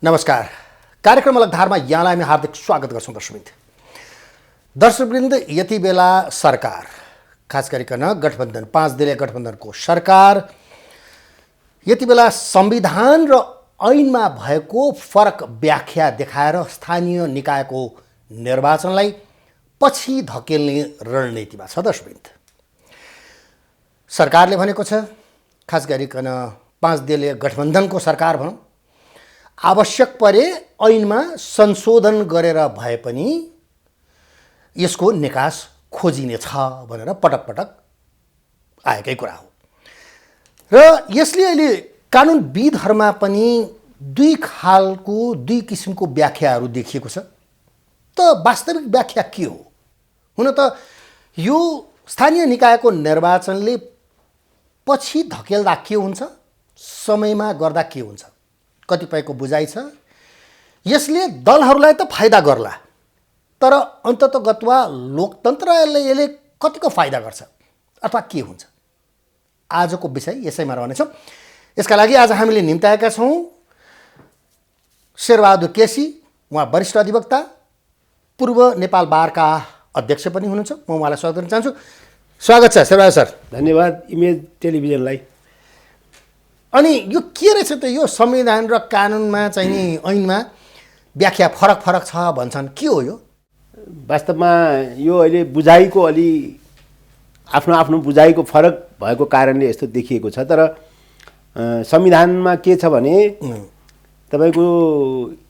नमस्कार। कार्यक्रम अलगधारमा यहाँलाई हामी हार्दिक स्वागत गर्छौँ दर्शकवृन्द। यति बेला सरकार, खास गरिकन गठबन्धन 5 दलीय गठबन्धनको सरकार यति बेला संविधान र ऐनमा भएको फरक व्याख्या देखाएर स्थानीय निकायको निर्वाचनलाई पछि धकेल्ने रणनीतिमा छ। दर्शकवृन्द, सरकारले भनेको छ, खास गरिकन 5 दलीय गठबन्धनको सरकार भनौँ, आवश्यक परे ऐनमा संशोधन गरेर भए पनि यसको निकास खोजिनेछ भनेर पटक पटक आएकै कुरा हो। र यसले अहिले कानुनविदहरूमा पनि दुई किसिमको व्याख्याहरू देखिएको छ। त वास्तविक व्याख्या के हो? हुन त यो स्थानीय निकायको निर्वाचनले पछि धकेल्दा के हुन्छ, समयमा गर्दा के हुन्छ, कतिपयको बुझाइ छ यसले दलहरूलाई त फाइदा गर्ला, तर अन्ततगतवा लोकतन्त्रले यसले कतिको फाइदा गर्छ अथवा के हुन्छ? आजको विषय यसैमा रहनेछौँ। यसका लागि आज हामीले निम्ताएका छौँ शेरबहादुर केसी। उहाँ वरिष्ठ अधिवक्ता, पूर्व नेपाल बारका अध्यक्ष पनि हुनुहुन्छ। म उहाँलाई स्वागत गर्न चाहन्छु। स्वागत छ शेरबहादुर सर। धन्यवाद इमेज टेलिभिजनलाई। अनि यो के रहेछ त, यो संविधान र कानुनमा चाहिँ नि ऐनमा व्याख्या फरक फरक छ भन्छन्, के हो यो? वास्तवमा यो अहिले बुझाइको अलि आफ्नो बुझाइको फरक भएको कारणले यस्तो देखिएको छ। तर संविधानमा के छ भने तपाईको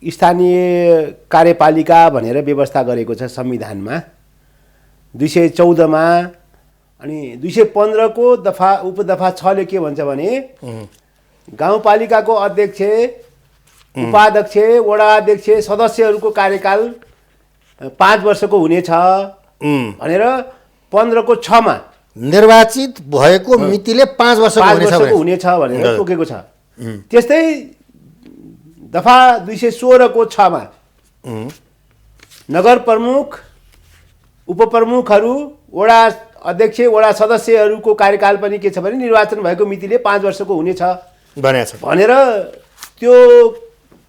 स्थानीय कार्यपालिका भनेर व्यवस्था गरेको छ संविधानमा 214 मा। अनि 215 को उपदफा 6 ले के भन्छ भने गाउँपालिकाको अध्यक्ष, उपाध्यक्ष, वडा अध्यक्ष, सदस्यहरूको कार्यकाल 5 वर्षको हुनेछ भनेर 15 को 6 मा निर्वाचित भएको मितिले 5 वर्षको हुनेछ भनेर तोकेको छ। त्यस्तै दफा 216 को 6 मा नगर प्रमुख, उपप्रमुखहरू, वडा अध्यक्ष, वडा सदस्यहरूको कार्यकाल पनि के छ भने निर्वाचन भएको मितिले 5 वर्षको हुनेछ भनेर त्यो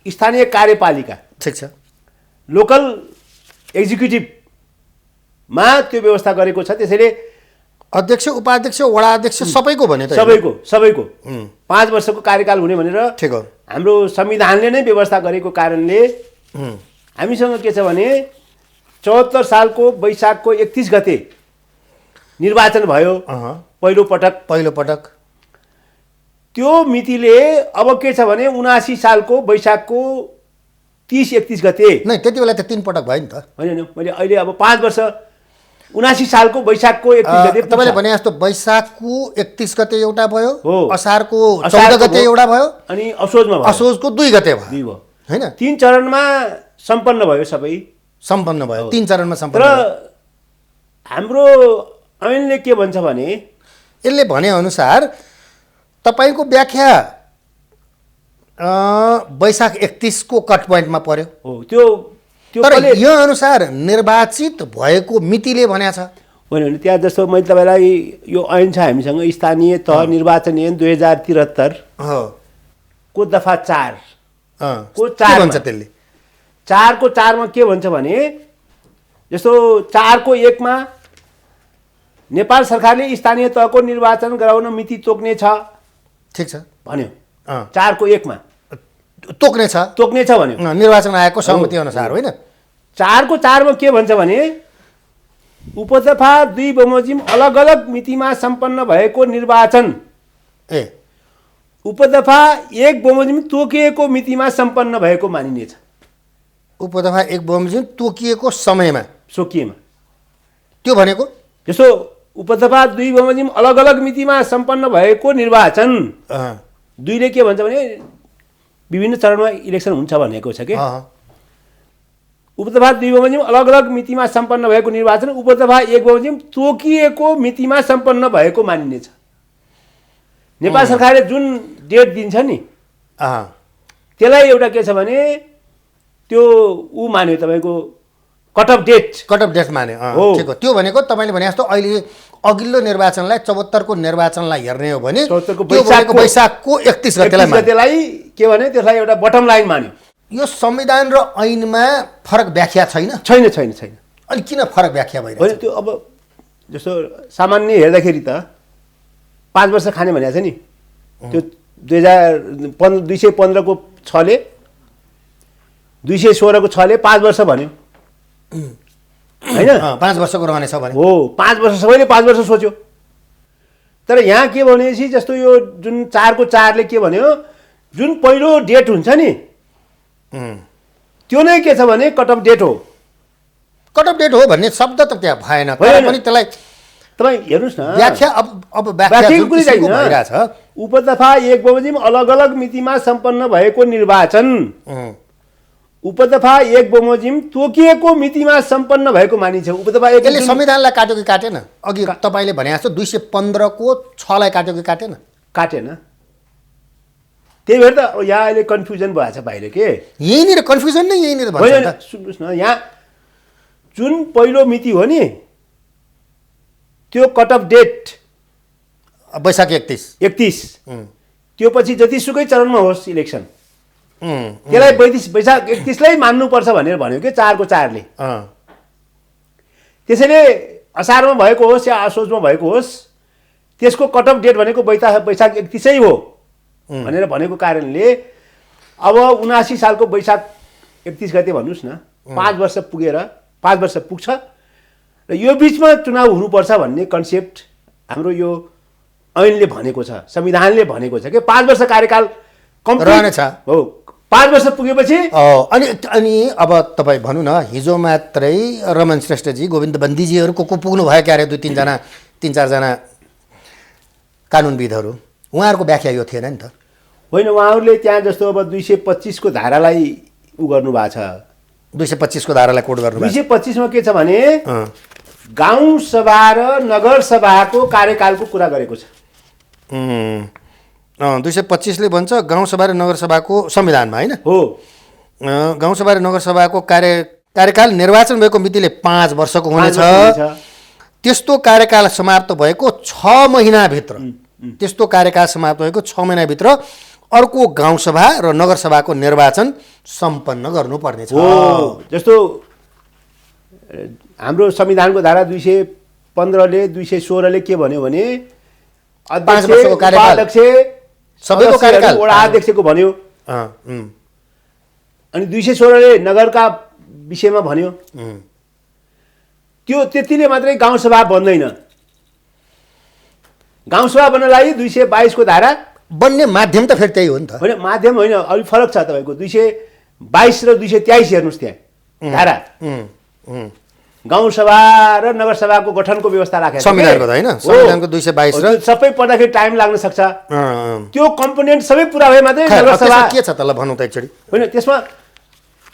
स्थानीय कार्यपालिका, ठिक छ, लोकल एक्जिक्युटिभमा त्यो व्यवस्था गरेको छ। त्यसैले अध्यक्ष, उपाध्यक्ष, वडा अध्यक्ष सबैको भने त सबैको 5 वर्षको कार्यकाल हुने भनेर ठिक हो। हाम्रो संविधानले नै व्यवस्था गरेको कारणले हामीसँग के छ भने 74 सालको वैशाखको 31 गते निर्वाचन भयो पहिलो पटक। त्यो मितिले अब के छ भने 79 सालको वैशाखको 30-31 गते नै, त्यति बेला त 3 पटक भयो नि त। होइन, मैले अहिले अब 5 वर्ष 79 सालको वैशाखको 31 गते तपाईले भने जस्तो वैशाखको 31 गते एउटा भयो, असारको 14 गते एउटा भयो, अनि असोजको 2 गते भयो हैन। 3 चरणमा सम्पन्न भयो, सबै सम्पन्न भयो। 3 चरणमा सम्पन्न भयो। र हाम्रो ऐनले के भन्छ भने यसले भने अनुसार तपाईको व्याख्या वैशाख 31 को कट पोइन्टमा पर्यो हो। त्यो तर यो अनुसार निर्वाचित भएको मितिले भनेको छ होइन भने त्यहाँ जस्तो मैले तपाईलाई यो ऐन छ हामीसँग स्थानीय तह निर्वाचन ऐन 2073 को दफा 4 को 4 भन्छ। त्यसले 4 को 4 मा के भन्छ भने जस्तो 4 को 1 मा नेपाल सरकारले स्थानीय तहको निर्वाचन गराउन मिति तोक्ने छ, ठिक छ भन्यो। 4 को 1 मा तोक्ने छ भन्यो, निर्वाचन आयोगको सहमति अनुसार होइन। 4 को 4 मा के भन्छ भने उपदफा 2 बमोजिम अलग अलग मितिमा सम्पन्न भएको निर्वाचन उपदफा 1 बमोजिम तोकिएको मितिमा सम्पन्न भएको मानिनेछ। उपदफा 1 बमोजिम तोकिएको समयमा सोकिएमा त्यो भनेको जस्तो उपदफा 2 बमोजिम अलग अलग मितिमा सम्पन्न भएको निर्वाचन 2 ले के भन्छ भने विभिन्न चरणमा इलेक्सन हुन्छ भनेको छ के। उपदफा 2 बमोजिम अलग अलग मितिमा सम्पन्न भएको निर्वाचन उपदफा 1 बमोजिम तोकिएको मितिमा सम्पन्न भएको मानिनेछ। नेपाल सरकारले जुन डेट दिन्छ नि त्यसलाई एउटा के छ भने त्यो मान्यो, तपाईको कट अफ डेट मान्यो। ठिक हो। त्यो भनेको तपाईले भने जस्तो अहिले अघिल्लो निर्वाचनलाई 74 को निर्वाचनलाई हेर्ने हो भने वैशाखको 31 गतेलाई के भने त्यसलाई एउटा बटम लाइन मान्यो। यो संविधान र ऐनमा फरक व्याख्या छैन? छैन छैन छैन। अनि किन फरक व्याख्या भइरहेको होइन, त्यो अब जस्तो सामान्य हेर्दाखेरि त 5 वर्ष खाने भनेको छ नि, त्यो 215 को 6 ले 216 को 6 ले 5 वर्ष भन्यो होइन? 5 वर्षको रहनेछ भने हो, 5 वर्ष, सबैले 5 वर्ष सोच्यो। तर यहाँ के भनेपछि जस्तो यो जुन 4 को 4 ले के भन्यो, जुन पहिलो डेट हुन्छ नि त्यो नै के छ भने कट अफ डेट हो। कट अफ डेट हो भन्ने शब्द त त्यहाँ भएन, तर होइन। पनि त्यसलाई तपाईँ हेर्नुहोस् न, व्याख्या अब व्याख्या व्याख्याको जुन कुरै किसिमको छैन। भइरहेछ। उपदफा 1 बमोजिम अलग अलग मितिमा सम्पन्न भएको निर्वाचन, उपदफा 1 बमोजिम तोकिएको मितिमा सम्पन्न भएको मानिन्छ। उपदफा 1 यसले संविधानलाई काट्यो कि काटेन? अघि तपाईँले भने जस्तो 215 को 6 लाई काट्यो कि काटेन? काटेन। त्यही भएर त यहाँ अहिले कन्फ्युजन भएको छ बाहिर के। यहीँनिर कन्फ्युजन नै यहीँनिर भन्छ होइन, त। सुन्नुहोस् न, यहाँ जुन पहिलो मिति हो नि त्यो कट अफ डेट वैशाख 31 त्यो पछि जतिसुकै चरणमा होस् इलेक्सन, अँ, त्यसलाई वैशाख 31 लाई मान्नुपर्छ भनेर भन्यो कि 4 को 4 ले। अँ, त्यसैले असारमा भएको होस् या असोजमा भएको होस्, त्यसको कट अफ डेट भनेको वैशाख 31 हो भनेर भनेको कारणले अब 79 सालको वैशाख 31 गते भन्नुहोस् न, 5 वर्ष पुगेर 5 वर्ष पुग्छ र यो बिचमा चुनाव हुनुपर्छ भन्ने कन्सेप्ट हाम्रो यो ऐनले भनेको छ, संविधानले भनेको छ कि 5 वर्ष कार्यकाल कम्प्लिट रहनेछ। हो। 5 वर्ष पुगेपछि अनि अब तपाईँ भनौँ न, हिजो मात्रै रमन श्रेष्ठजी, गोविन्द बन्दीजीहरूको को पुग्नु भयो क्यारे 2-3 जना कानुनविदहरू, उहाँहरूको व्याख्या यो थिएन नि त। होइन, उहाँहरूले त्यहाँ जस्तो अब 225 को धारालाई उ गर्नुभएको छ। 225 को धारालाई कोड गर्नु भएको 225 मा के छ भने छ। गाउँ सभा र नगर सभाको कार्यकालको कुरा गरेको छ। 225 ले भन्छ गाउँसभा र नगरसभाको संविधानमा, होइन? हो, गाउँसभा र नगरसभाको कार्यकाल निर्वाचन भएको मितिले 5 वर्षको हुनेछ। त्यस्तो कार्यकाल समाप्त भएको 6 महिनाभित्र, त्यस्तो कार्यकाल समाप्त भएको 6 महिनाभित्र अर्को गाउँसभा र नगरसभाको निर्वाचन सम्पन्न गर्नुपर्नेछ। हो। जस्तो हाम्रो संविधानको धारा 215 ले 216 ले के भन्यो भने 5 वर्षको कार्यकाल, सबैको कार्यकाल, वडा अध्यक्षको भन्यो। अनि 216 ले नगरका विषयमा भन्यो। त्यो त्यतिले मात्रै गाउँसभा बन्दैन। गाउँसभा बन्नलाई 222 को धारा बन्ने माध्यम त फेरि त्यही हो नि त। होइन, माध्यम होइन, अलिक फरक छ तपाईँको। 222 र 223 हेर्नुहोस् त्यहाँ धारा। गाउँसभा र नगरसभाको गठनको व्यवस्था राखेको संविधानको त होइन, संविधानको 222 र सबै पढ्दाखेरि टाइम लाग्न सक्छ। त्यो कम्पोनेन्ट सबै पुरा भए मात्रै नगरसभा। त्यसमा के छ त, ल भनौँ त एकचोटि। होइन, त्यसमा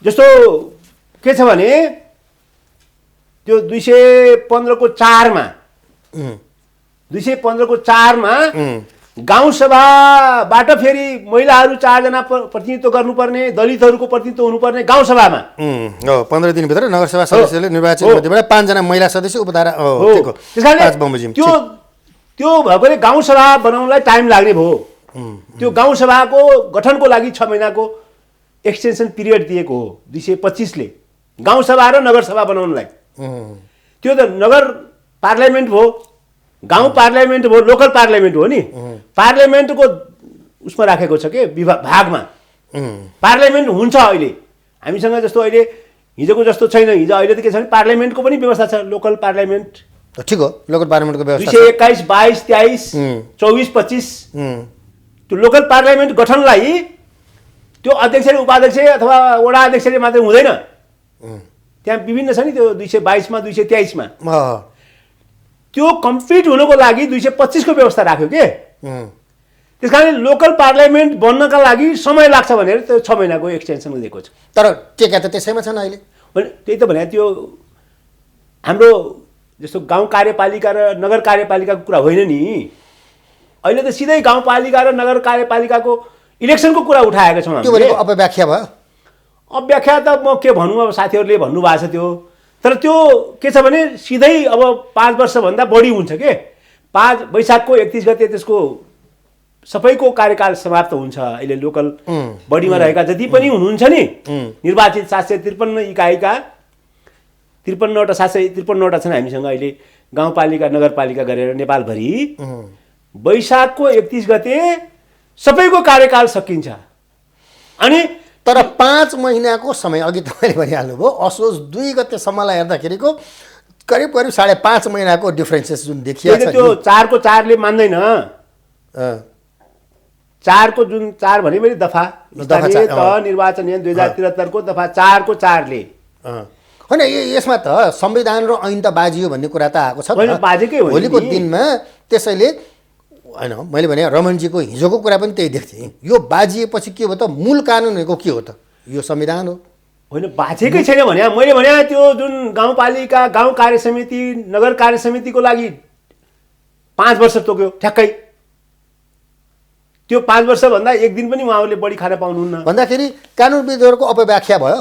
जस्तो के छ भने त्यो 215 को 4 मा 215 को 4 मा गाउँसभाबाट फेरि महिलाहरू 4 जना प्रतिनिधित्व गर्नुपर्ने, दलितहरूको प्रतिनिधित्व हुनुपर्ने गाउँसभामा। 15 दिनभित्र नगरसभा सदस्यले निर्वाचित मध्ये 5 जना महिला सदस्य उपधारा त्यो भएकोले गाउँसभा बनाउनलाई टाइम लाग्ने भयो। त्यो गाउँसभाको गठनको लागि 6 महिनाको एक्सटेन्सन पिरियड दिएको हो 225 ले गाउँसभा र नगरसभा बनाउनलाई। त्यो त नगर पार्लियामेन्ट भयो, गाउँ पार्लियामेन्ट भयो, लोकल पार्लियामेन्ट हो नि। पार्लियामेन्टको उसमा राखेको छ के भागमा पार्लियामेन्ट हुन्छ। अहिले हामीसँग जस्तो अहिले हिजोको जस्तो छैन। हिजो अहिले त के छ भने पार्लियामेन्टको पनि व्यवस्था छ, लोकल पार्लियामेन्ट। ठिक हो, लोकल पार्लियामेन्टको व्यवस्था 221, 22, 23, 24, 25 त्यो लोकल पार्लियामेन्ट गठनलाई त्यो अध्यक्षले, उपाध्यक्ष अथवा वडा अध्यक्षले मात्रै हुँदैन। त्यहाँ विभिन्न छ नि, त्यो 222 मा 223 मा त्यो कम्प्लिट हुनको लागि 225 को व्यवस्था राख्यो के। त्यस कारण लोकल पार्लियामेन्ट बन्नका लागि समय लाग्छ भनेर त्यो 6 महिनाको एक्सटेन्सन दिएको छ। तर टेका त त्यसैमा छन् अहिले। त्यही त भने, त्यो हाम्रो जस्तो गाउँ कार्यपालिका र नगर कार्यपालिकाको कुरा होइन नि। अहिले त सिधै गाउँपालिका र नगर कार्यपालिकाको इलेक्सनको कुरा उठाएका छौँ। त्यो भनेको अपव्याख्या भयो। अव्याख्या त म के भनौँ, अब साथीहरूले भन्नुभएको छ त्यो। तर त्यो के छ भने सिधै अब 5 वर्षभन्दा बढी हुन्छ के। 5 वैशाखको 31 गते त्यसको सबैको कार्यकाल समाप्त हुन्छ। अहिले लोकल बडीमा रहेका जति पनि हुनुहुन्छ नि निर्वाचित 753 इकाइका 53वटा 753वटा छन् हामीसँग अहिले गाउँपालिका नगरपालिका गरेर नेपालभरि। वैशाखको 31 गते सबैको कार्यकाल सकिन्छ। अनि तर 5 महिनाको समय अघि तपाईँले भनिहाल्नुभयो असोज 2 गतेसम्मलाई हेर्दाखेरिको करिब 5.5 महिनाको डिफ्रेन्सेस जुन देखिएको छ। त्यो 4 को 4 ले मान्दैन। 4 को जुन 4 भने मैले दफा स्थानीय तह निर्वाचन ऐन 2073 को दफा 4 को 4 ले होइन यसमा त संविधान र ऐन त बाजियो भन्ने कुरा त आएको छ। बाजेकै हो भोलिको दिनमा त्यसैले होइन मैले भने रमणजीको हिजोको कुरा पनि त्यही देख्थेँ। यो बाजिएपछि के हो त मूल कानुनको के हो त यो संविधान हो होइन बाजेकै छैन भने मैले भने त्यो जुन गाउँपालिका गाउँ कार्य समिति नगर कार्य समितिको लागि 5 वर्ष तोक्यो ठ्याक्कै। त्यो 5 वर्षभन्दा एक दिन पनि उहाँहरूले बढी खान पाउनुहुन्न भन्दाखेरि कानुनविदहरूको अपव्याख्या भयो।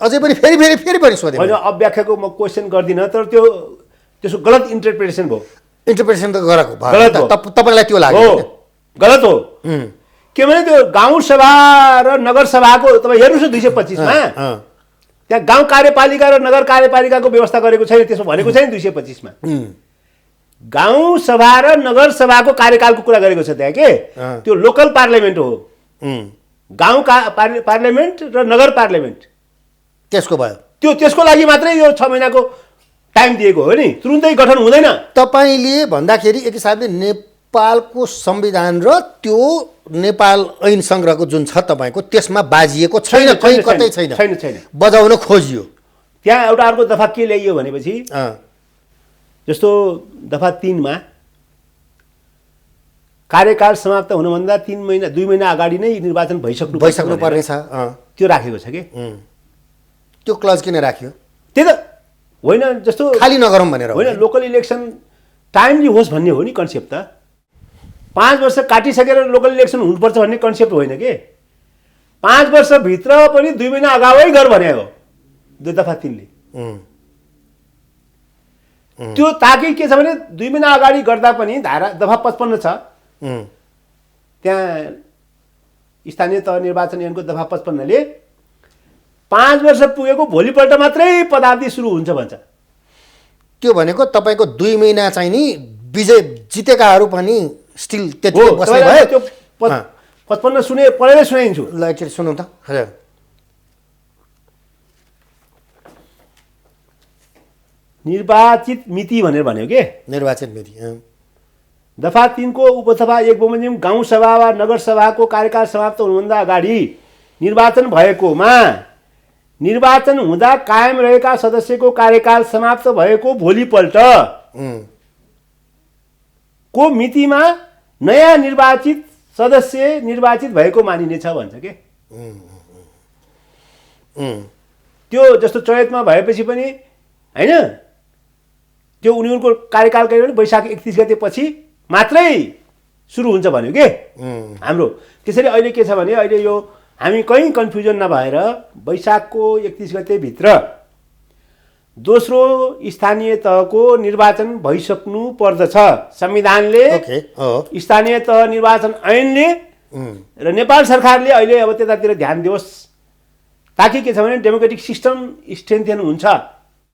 अझै पनि फेरि सोधेँ होइन अव्याख्याको म क्वेसन गर्दिनँ तर त्यसको गलत इन्टरप्रिटेसन भयो। इन्टरप्रिटेसन त गरेको गलत हो। तपाईँलाई त्यो लाग्यो गलत हो के भने त्यो गाउँ सभा र नगर सभाको तपाईँ हेर्नुहोस् न 225 मा त्यहाँ गाउँ कार्यपालिका र नगर कार्यपालिकाको व्यवस्था गरेको छैन। त्यसो भनेको छैन 225 मा गाउँ सभा र नगर सभाको कार्यकालको कुरा गरेको छ त्यहाँ के त्यो लोकल पार्लियामेन्ट हो। गाउँ पार्लियामेन्ट र नगर पार्लियामेन्ट त्यसको भयो त्यसको लागि मात्रै यो 6 महिनाको टाइम दिएको हो नि। तुरुन्तै गठन हुँदैन। तपाईँले भन्दाखेरि एक हिसाबले नेपालको संविधान र त्यो नेपाल ऐन सङ्ग्रहको जुन छ तपाईँको त्यसमा बाजिएको छैन। कहीँ कतै छैन बजाउन खोजियो। त्यहाँ एउटा अर्को दफा के ल्याइयो भनेपछि जस्तो दफा 3 मा कार्यकाल समाप्त हुनुभन्दा 2 महिना अगाडि नै निर्वाचन भइसक्नु पर्ने छ। त्यो राखेको छ कि त्यो क्लज किन राख्यो? त्यही त होइन जस्तो खाली नगरौँ भनेर होइन लोकल इलेक्सन टाइमली होस् भन्ने हो नि कन्सेप्ट त। 5 वर्ष काटिसकेर लोकल इलेक्सन हुनुपर्छ भन्ने कन्सेप्ट होइन के। 5 वर्षभित्र पनि 2 महिना अगावै गर भने हो दफा 3 ले। त्यो ताकि के छ भने 2 महिना अगाडि गर्दा पनि धारा दफा 55 छ त्यहाँ स्थानीय तह निर्वाचन ऐनको दफा 55 ले 5 वर्ष पुगेको भोलिपल्ट मात्रै पदावधि सुरु हुन्छ भन्छ। त्यो भनेको तपाईँको 2 महिना चाहिँ नि विजय जितेकाहरू पनि स्टिल त्यति बस्ने भयो। त्यो 55 पढेरै सुनाइन्छु ल एकचोटि सुनौँ त। हजुर निर्वाचित मिति भनेर भन्यो के निर्वाचित मिति दफा 3 को उपदफा 1 बमोजिम गाउँ सभा वा नगर सभाको कार्यकाल समाप्त हुनुभन्दा अगाडि निर्वाचन भएकोमा निर्वाचन हुँदा कायम रहेका सदस्यको कार्यकाल समाप्त भएको भोलिपल्ट को मितिमा नयाँ निर्वाचित सदस्य निर्वाचित भएको मानिनेछ भन्छ के। त्यो जस्तो चयतमा भएपछि पनि हैन त्यो उनीहरूको कार्यकाल कहिले पनि वैशाख 31 गते पछि मात्रै सुरु हुन्छ भन्यो के हाम्रो। त्यसरी अहिले के छ भने अहिले यो हामी कहीँ कन्फ्युजन नभएर वैशाखको 31 गते भित्र दोस्रो स्थानीय तहको निर्वाचन भइसक्नु पर्दछ। संविधानले स्थानीय तह निर्वाचन ऐनले र नेपाल सरकारले अहिले अब त्यतातिर ध्यान दियोस् ताकि के छ भने डेमोक्रेटिक सिस्टम स्ट्रेन्थेन हुन्छ।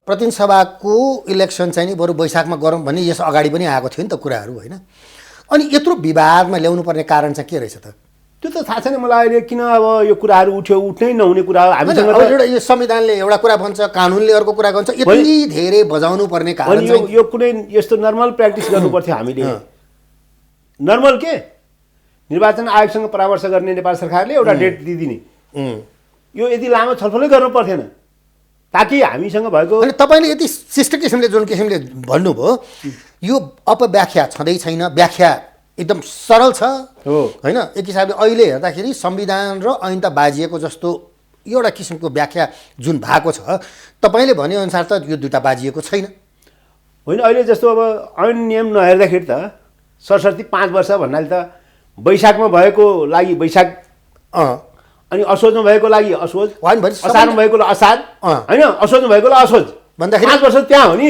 प्रतिनिधि सभाको इलेक्सन चाहिँ नि बरु वैशाखमा गरौँ भन्ने यस अगाडि पनि आएको थियो नि त कुराहरू होइन। अनि यत्रो विवादमा ल्याउनु पर्ने कारण चाहिँ के रहेछ त? त्यो त थाहा छैन मलाई अहिले किन अब यो कुराहरू उठ्नै नहुने कुरा हो। हामीसँग एउटा यो संविधानले एउटा कुरा भन्छ कानुनले अर्को कुरा भन्छ यति धेरै बजाउनु पर्ने कारण चाहिँ यो कुनै यस्तो नर्मल प्र्याक्टिस गर्नुपर्थ्यो हामीले। नर्मल के निर्वाचन आयोगसँग परामर्श गर्ने नेपाल सरकारले एउटा डेट दिदिने यो यति लामो छलफलै गर्नु पर्थेन ताकि हामीसँग भएको। अनि तपाईँले यति शिष्ट किसिमले जुन किसिमले भन्नुभयो यो अपव्याख्या छँदै छैन। व्याख्या एकदम सरल छ होइन। एक हिसाबले अहिले हेर्दाखेरि संविधान र ऐन त बाजिएको जस्तो एउटा किसिमको व्याख्या जुन भएको छ तपाईँले भनेअनुसार त यो दुईवटा बाजिएको छैन होइन। अहिले जस्तो अब ऐन नियम नहेर्दाखेरि त सरसर्ती 5 वर्ष भन्नाले त वैशाखमा भएको लागि वैशाख अनि असोजमा भएको लागि असोज असारमा भएको असार होइन असोजमा भएको असोज भन्दाखेरि 5 वर्ष त्यहाँ हो नि।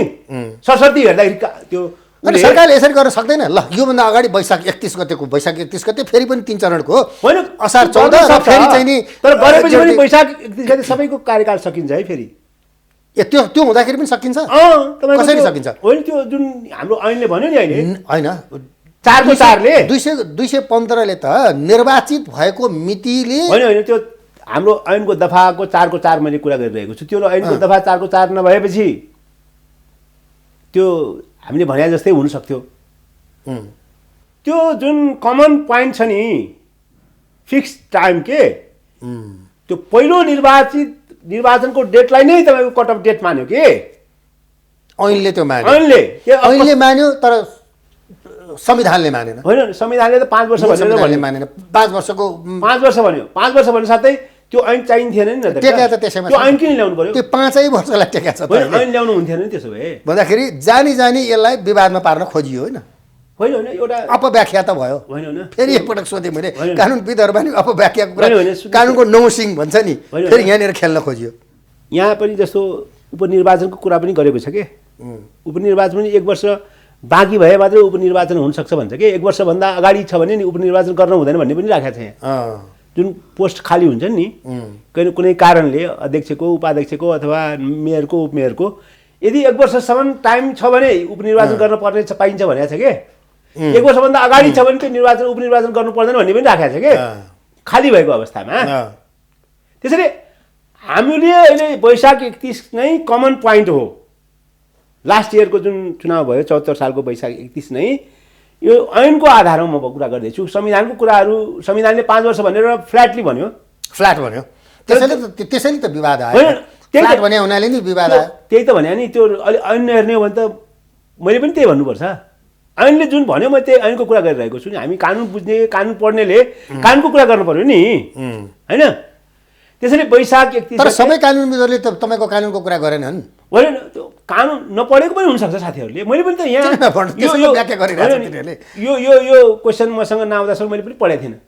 सरसर्ती हेर्दाखेरि त्यो अनि सरकारले यसरी गर्न सक्दैन। ल योभन्दा अगाडि वैशाख 31 गते फेरि पनि 3 चरणको होइन असार 14 र फेरि चाहिँ नि तर गरेपछि पनि वैशाख 31 गते सबैको कार्यकाल सकिन्छ है फेरि। त्यो हुँदाखेरि पनि सकिन्छ। कसरी सकिन्छ? होइन त्यो जुन हाम्रो ऐनले भन्यो नि अहिले होइन 4 ले 215 त निर्वाचित भएको मितिले होइन त्यो हाम्रो ऐनको दफाको 4 मैले कुरा गरिरहेको छु। त्यो ऐनको दफा 4 नभएपछि त्यो हामीले भने जस्तै हुन सक्थ्यो। त्यो जुन कमन पोइन्ट छ नि फिक्स टाइम के त्यो पहिलो निर्वाचनको डेटलाई नै तपाईँको कट अफ डेट मान्यो के ऐनले त्यो मान्यो। ऐनले मान्यो तर संविधानले मानेन। होइन संविधानले त 5 वर्ष भनेर मानेन। 5 वर्षको 5 वर्ष भन्यो। 5 वर्ष भन्नु साथै त्यो ऐन चाहिन्थेन नि त। टेका त त्यसैमा त्यो ऐन किन ल्याउनु पर्यो? त्यो 5 वर्षलाई टेका छ। ऐन ल्याउनु हुन्थेन नि त्यसो भए। भन्दाखेरि जानी यसलाई विवादमा पार्न खोजियो होइन। होइन एउटा अपव्याख्या त भयो। होइन फेरि एकपटक सोधेँ मैले कानुनविदहरूमा नि अपव्याख्याको कुरा कानुनको नौसिङ भन्छ नि फेरि यहाँनिर खेल्न खोजियो। यहाँ पनि जस्तो उपनिर्वाचनको कुरा पनि गरेको छ के उपनिर्वाचन पनि 1 वर्ष बाँकी भए मात्रै उपनिर्वाचन हुनसक्छ भन्छ कि 1 वर्षभन्दा अगाडि छ भने नि उपनिर्वाचन गर्न हुँदैन भन्ने पनि राखेको छ यहाँ। जुन पोस्ट खाली हुन्छ नि कुनै कारणले अध्यक्षको उपाध्यक्षको अथवा मेयरको उपमेयरको यदि 1 वर्षसम्म टाइम छ भने उपनिर्वाचन गर्न पर्ने पाइन्छ भनेको छ कि 1 वर्षभन्दा अगाडि छ भने त्यो उपनिर्वाचन गर्नु पर्दैन भन्ने पनि राखेको छ कि खाली भएको अवस्थामा। त्यसैले हामीले अहिले वैशाख 31 नै कमन पोइन्ट हो। लास्ट इयरको जुन चुनाव भयो 74 सालको वैशाख 31 नै यो ऐनको आधारमा म कुरा गर्दैछु। संविधानको कुराहरू संविधानले 5 वर्ष भनेर फ्ल्याट भन्यो। त्यसैले त विवाद आयो। फ्ल्याट भने हुनाले नि विवाद आयो। त्यही त भने नि त्यो अलि ऐन हेर्ने हो भने त मैले पनि त्यही भन्नुपर्छ। ऐनले जुन भन्यो म त्यही ऐनको कुरा गरिरहेको छु नि। हामी कानुन बुझ्ने कानुन पढ्नेले कानुनको कुरा गर्नु पर्यो नि होइन। त्यसैले वैशाख 31 तर सबै कानुनविदहरूले त तपाईँको कानुनको कुरा गरेनन्। होइन त्यो कानुन नपढेको पनि हुनसक्छ साथीहरूले। मैले पनि त यहाँ यो क्वेसन मसँग नआउँदासम्म मैले पनि पढेको थिइनँ।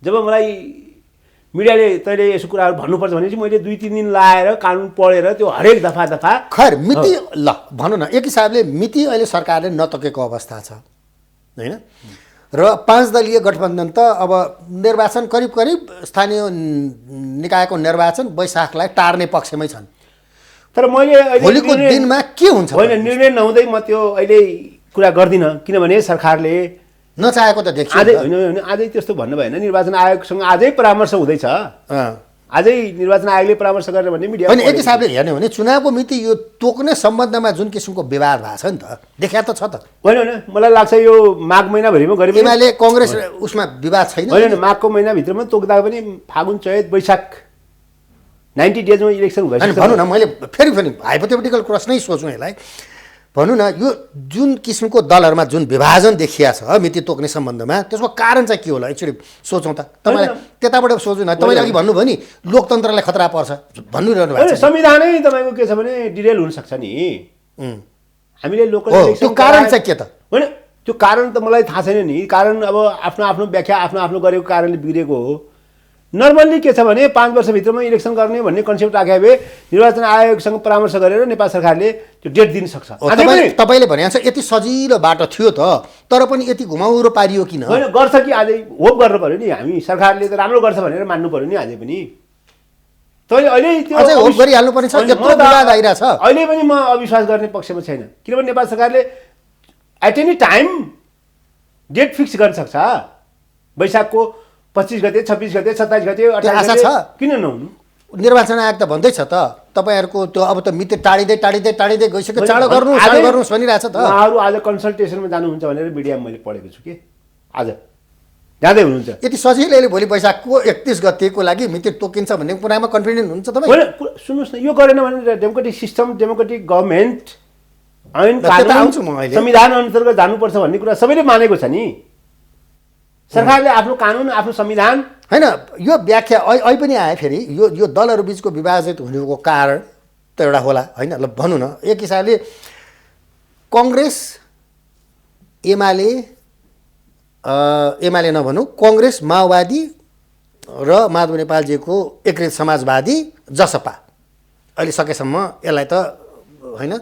जब मलाई मिडियाले तैँले यसो कुराहरू भन्नुपर्छ भने चाहिँ मैले 2-3 दिन लाएर कानुन पढेर त्यो हरेक दफा खैर मिति ल भनौँ न एक हिसाबले मिति अहिले सरकारले नतोकेको अवस्था छ होइन। र 5 दलीय गठबन्धन त अब निर्वाचन करिब स्थानीय निकायको निर्वाचन वैशाखलाई टार्ने पक्षमै छन्। तर मैले भोलिको दिनमा के हुन्छ? होइन निर्णय नहुँदै म त्यो अहिले कुरा गर्दिनँ किनभने सरकारले नचाहेको त देखियो। होइन आजै त्यस्तो भन्नु भएन। निर्वाचन आयोगसँग आजै परामर्श हुँदैछ। आजै निर्वाचन आयोगले परामर्श गरेर भन्ने मिडिया होइन। एक हिसाबले हेर्ने हो भने चुनावको मिति यो तोक्ने सम्बन्धमा जुन किसिमको विवाद भएको छ नि त देखिया त छ त। होइन मलाई लाग्छ यो माघ महिनाभरिमा गरे एमाले कांग्रेस उसमा विवाद छैन। होइन माघको महिनाभित्रमा तोक्दा पनि फागुन चैत वैशाख 90 डेजमा इलेक्सन हुँदैछ। भनौँ न मैले फेरि हाइपोथेटिकल क्रस नै सोचौँ यसलाई। भनौँ न यो जुन किसिमको दलहरूमा जुन विभाजन देखिया छ मिति तोक्ने सम्बन्धमा त्यसको कारण चाहिँ के होला एकचोटि सोचौँ त। तपाईँलाई त्यताबाट सोच्नु न। तपाईँले अघि भन्नुभयो नि लोकतन्त्रलाई खतरा पर्छ भन्नुभएको छ। संविधानै तपाईँको के छ भने डिरेल हुनसक्छ नि। हामीले लोकल इलेक्सन त्यो कारण चाहिँ के त? होइन त्यो कारण त मलाई थाहा छैन नि। कारण अब आफ्नो व्याख्या आफ्नो गरेको कारणले बिग्रेको हो। नर्मल्ली के छ भने 5 वर्षभित्रमा इलेक्सन गर्ने भन्ने कन्सेप्ट राखे भए निर्वाचन आयोगसँग परामर्श गरेर नेपाल सरकारले त्यो डेट दिन सक्छ। तपाईँले भने यति सजिलो बाटो थियो त तर पनि यति घुमाउरो पारियो किन? होइन गर्छ कि अझै होप गर्नु पर्यो नि। हामी सरकारले त राम्रो गर्छ भनेर मान्नु पर्यो नि अझै पनि। तैँले अहिले त्यो अझै होप गरिहाल्नु पर्ने छ। यत्रो विवाद आइरहेछ। अहिले पनि म अविश्वास गर्ने पक्षमा छैन किनभने नेपाल सरकारले at any time date fix गर्न सक्छ। वैशाखको 25 गते 26 गते 27 गते 28 गते किन नहुनु? निर्वाचन आयोग त भन्दैछ त तपाईँहरूको त्यो अब त मिति टाढिँदै गइसक्यो। चाँडो गर्नुहोस् भनिरहेछ त। उहाँहरू आज कन्सल्टेसनमा जानुहुन्छ भनेर मिडियामा मैले पढेको छु कि आज जाँदै हुनुहुन्छ। यति सजिलैले भोलि वैशाखको 31 गतेको लागि मिति तोकिन्छ भन्ने कुरामा कन्फिडेन्ट हुनुहुन्छ तपाईँ? होइन सुन्नुहोस् न यो गरेन भने डेमोक्रेटिक सिस्टम डेमोक्रेटिक गभर्मेन्ट ऐन कानुन संविधान अन्तर्गत जानुपर्छ भन्ने कुरा सबैले मानेको छ नि। सरकारले आफ्नो कानुन आफ्नो संविधान होइन यो व्याख्या अहिले पनि आयो। फेरि यो दलहरू बिचको विभाजित हुनुको कारण त एउटा होला होइन। ल भनौँ न एक हिसाबले कांग्रेस एमाले नभनौँ कांग्रेस माओवादी र माधव नेपालजीको एकीकृत समाजवादी जसपा अहिले सकेसम्म यसलाई त होइन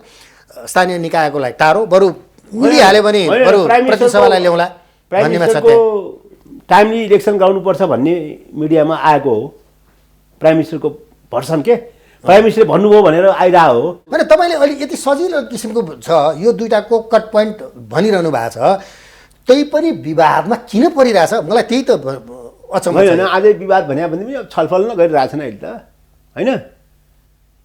स्थानीय निकायको लागि टाढो बरु मिलिहाल्यो भने बरु प्रतिसभालाई ल्याउँला प्राइम भन्नेमा छ मिनिस्टरको टाइमली इलेक्सन गराउनुपर्छ भन्ने मिडियामा आएको हो। प्राइम मिनिस्टरको भर्सन के प्राइम मिनिस्टरले भन्नुभयो भनेर आइरहेको हो। भने तपाईँले अलि यति सजिलो किसिमको छ यो दुईटाको कट पोइन्ट भनिरहनु भएको छ, त्यही पनि विवादमा किन परिरहेछ मलाई त्यही त अचम्म छ। होइन अझै विवाद भने पनि छलफल न गरिरहेछन् अहिले त होइन।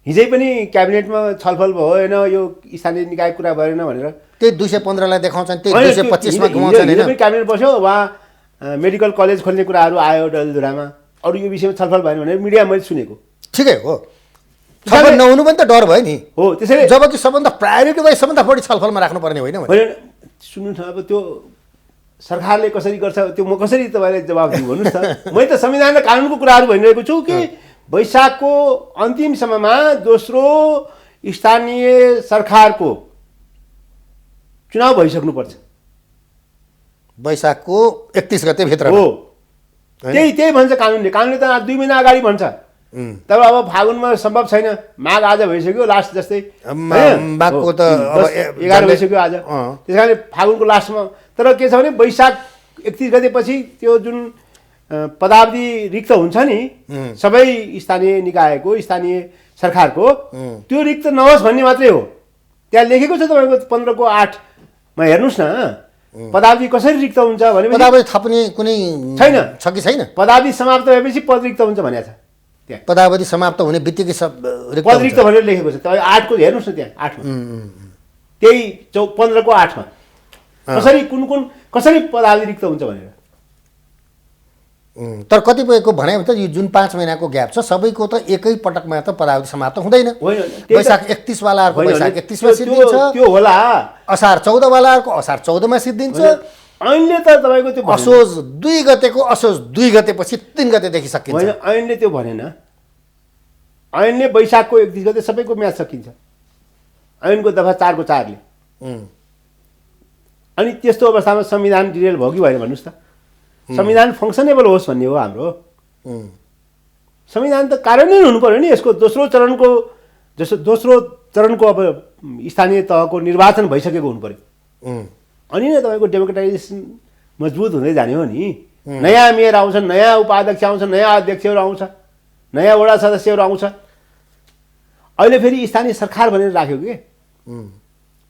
हिजै पनि क्याबिनेटमा छलफल भयो होइन, यो स्थानीय निकाय कुरा भएन भनेर त्यही 215लाई देखाउँछन्, त्यही 225मा घुमाउँछन् होइन। क्याबिनेट बस्यो वहाँ मेडिकल कलेज खोल्ने कुराहरू आयो डलधुरामा, अरू यो विषयमा छलफल भएन भनेर मिडिया मैले सुनेको। ठिकै हो, छलफल नहुनु पनि त डर भयो नि। हो त्यसैले जबकि सबभन्दा प्रायोरिटी वाइज सबभन्दा बढी छलफलमा राख्नुपर्ने होइन भने सुन्नु न, अब त्यो सरकारले कसरी गर्छ त्यो म कसरी तपाईँलाई जवाब दिउँ भन्नुहोस् त। मैले त संविधान र कानुनको कुराहरू भनिरहेको छु कि वैशाखको अन्तिम समयमा दोस्रो स्थानीय सरकारको चुनाव भइसक्नुपर्छ। वैशाखको 31 गते भित्र हो त्यही भन्छ कानुनले। कानुनले त 2 महिना अगाडि भन्छ। तर अब फागुनमा सम्भव छैन, माघ आज भइसक्यो लास्ट जस्तै, माघको त 11 भइसक्यो आज। त्यस कारणले फागुनको लास्टमा, तर के छ भने वैशाख 31 गतेपछि त्यो जुन पदावधि रिक्त हुन्छ नि सबै स्थानीय निकायको स्थानीय सरकारको, त्यो रिक्त नहोस् भन्ने मात्रै हो। त्यहाँ लेखेको छ तपाईँको 15को 8मा हेर्नुहोस् न पदावधि कसरी रिक्त हुन्छ भने पदावधि थप्ने कुनै छैन छ कि छैन। पदावधि समाप्त भएपछि पद रिक्त हुन्छ भनेको छ त्यहाँ। पदावधि समाप्त हुने बित्तिकै पद रिक्त भनेर लेखेको छ। तपाईँ 8को हेर्नुहोस् न त्यहाँ 8मा त्यही 15को 8मा कसरी कसरी पदावधि रिक्त हुन्छ भनेर। तर कतिपयको भनाइ हुन्छ यो जुन 5 महिनाको ग्याप छ सबैको त एकै पटकमा त पदावधि समाप्त हुँदैन। वैशाख 31 वालाहरूको वैशाख 31 मा सिद्धिन्छ, त्यो होला असार 14 वालाहरूको असार 14 मा सिद्धिन्छ। ऐनले त तपाईँको त्यो असोज 2 गतेको असोज 2 गतेपछि 3 गतेदेखि सकिन्छ। होइन ऐनले त्यो भनेन। ऐनले वैशाखको 31 गते सबैको म्याच सकिन्छ, ऐनको दफा 4को 4 ले। अनि त्यस्तो अवस्थामा संविधान डिरेल भयो कि भएन भन्नुहोस् त। संविधान फङ्सनेबल होस् भन्ने हो हाम्रो। संविधान त कार्यान्वयन हुनु पर्यो नि। यसको दोस्रो चरणको अब स्थानीय तहको निर्वाचन भइसकेको हुनु पर्यो। अनि नै तपाईँको डेमोक्रेटाइजेसन मजबुत हुँदै जाने हो नि। नयाँ मेयर आउँछन्, नयाँ उपाध्यक्ष आउँछन्, नयाँ अध्यक्षहरू आउँछ, नयाँ वडा सदस्यहरू आउँछ। अहिले फेरि स्थानीय सरकार भनेर राख्यो कि,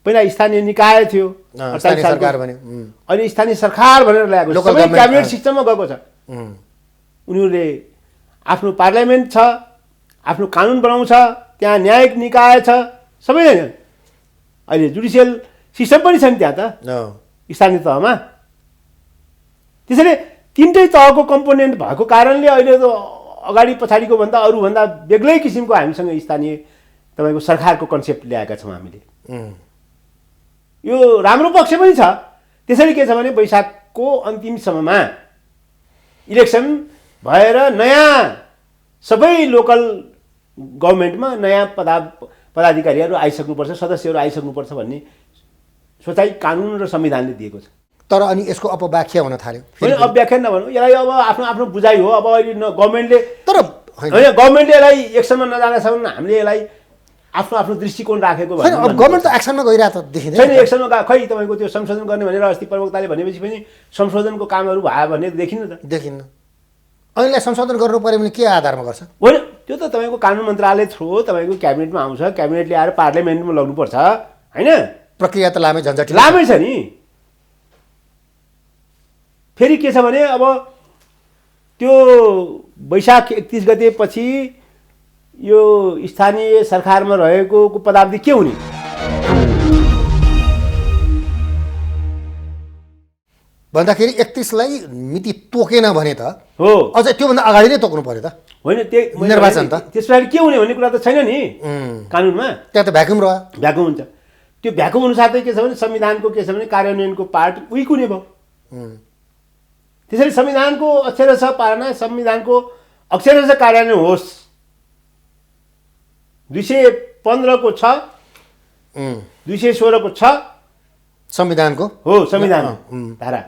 पहिला स्थानीय निकाय थियो, स्थानीय सरकार भन्यो, अहिले स्थानीय सरकार भनेर ल्याएको छ। सबै क्याबिनेट सिस्टममा गएको छ। उनीहरूले आफ्नो पार्लियामेन्ट छ, आफ्नो कानुन बनाउँछ, त्यहाँ न्यायिक निकाय छ, सबै होइन। अहिले जुडिसियल सिस्टम पनि छ नि त्यहाँ त स्थानीय तहमा। त्यसैले 3टै तहको कम्पोनेन्ट भएको कारणले अहिले त अगाडि पछाडिको भन्दा अरूभन्दा बेग्लै किसिमको हामीसँग स्थानीय तपाईँको सरकारको कन्सेप्ट ल्याएका छौँ हामीले। यो राम्रो पक्ष पनि छ। त्यसैले के छ भने वैशाखको अन्तिम समयमा इलेक्सन भएर नयाँ सबै लोकल गभर्मेन्टमा नयाँ पदाधिकारीहरू आइसक्नुपर्छ, सदस्यहरू आइसक्नुपर्छ भन्ने सोचाइ कानुन र संविधानले दिएको छ। तर अनि यसको अपव्याख्या हुन थाल्यो। होइन अपव्याख्या नभनौँ, यसलाई अब आफ्नो आफ्नो बुझाइ हो। अब अहिले गभर्मेन्टले तर होइन गभर्मेन्टले यसलाई एक्सनमा नजानेसम्म हामीले यसलाई आफ्नो आफ्नो दृष्टिकोण राखेको छैन। अब गभर्मेन्ट त एक्सनमा गइरहेको त देखिँदैन छैन। एक्सनमा खै तपाईँको त्यो संशोधन गर्ने भनेर अस्ति प्रवक्ताले भनेपछि पनि संशोधनको कामहरू भयो भने देखिन्न त, देखिन्न। ऐनलाई संशोधन गर्नु पर्यो भने के आधारमा गर्छ? होइन त्यो त तपाईँको कानुन मन्त्रालय थ्रु तपाईँको क्याबिनेटमा आउँछ, क्याबिनेटले आएर पार्लियामेन्टमा लग्नुपर्छ होइन। प्रक्रिया त लामै झन्झट लामै छ नि। फेरि के छ भने अब त्यो वैशाख 31 गतेपछि यो स्थानीय सरकारमा रहेको पदावधि के हुने? भन्दाखेरि 31लाई मिति तोकेन भने त हो अझै त्योभन्दा अगाडि नै तोक्नु पर्यो त। होइन त्यो निर्वाचन त त्यसपछि के हुने भन्ने कुरा त छैन नि कानुनमा। त्यहाँ त भ्याकुम रह्यो। भ्याकुम हुन्छ। त्यो भ्याकुम अनुसार चाहिँ के छ भने संविधानको के छ भने कार्यान्वयनको पार्ट विक हुने भयो। त्यसैले संविधानको अक्षरशः पालना, संविधानको अक्षरशः कार्यान्वयन होस्। 215 को 6, 216 को 6 संविधानको हो संविधान धारा,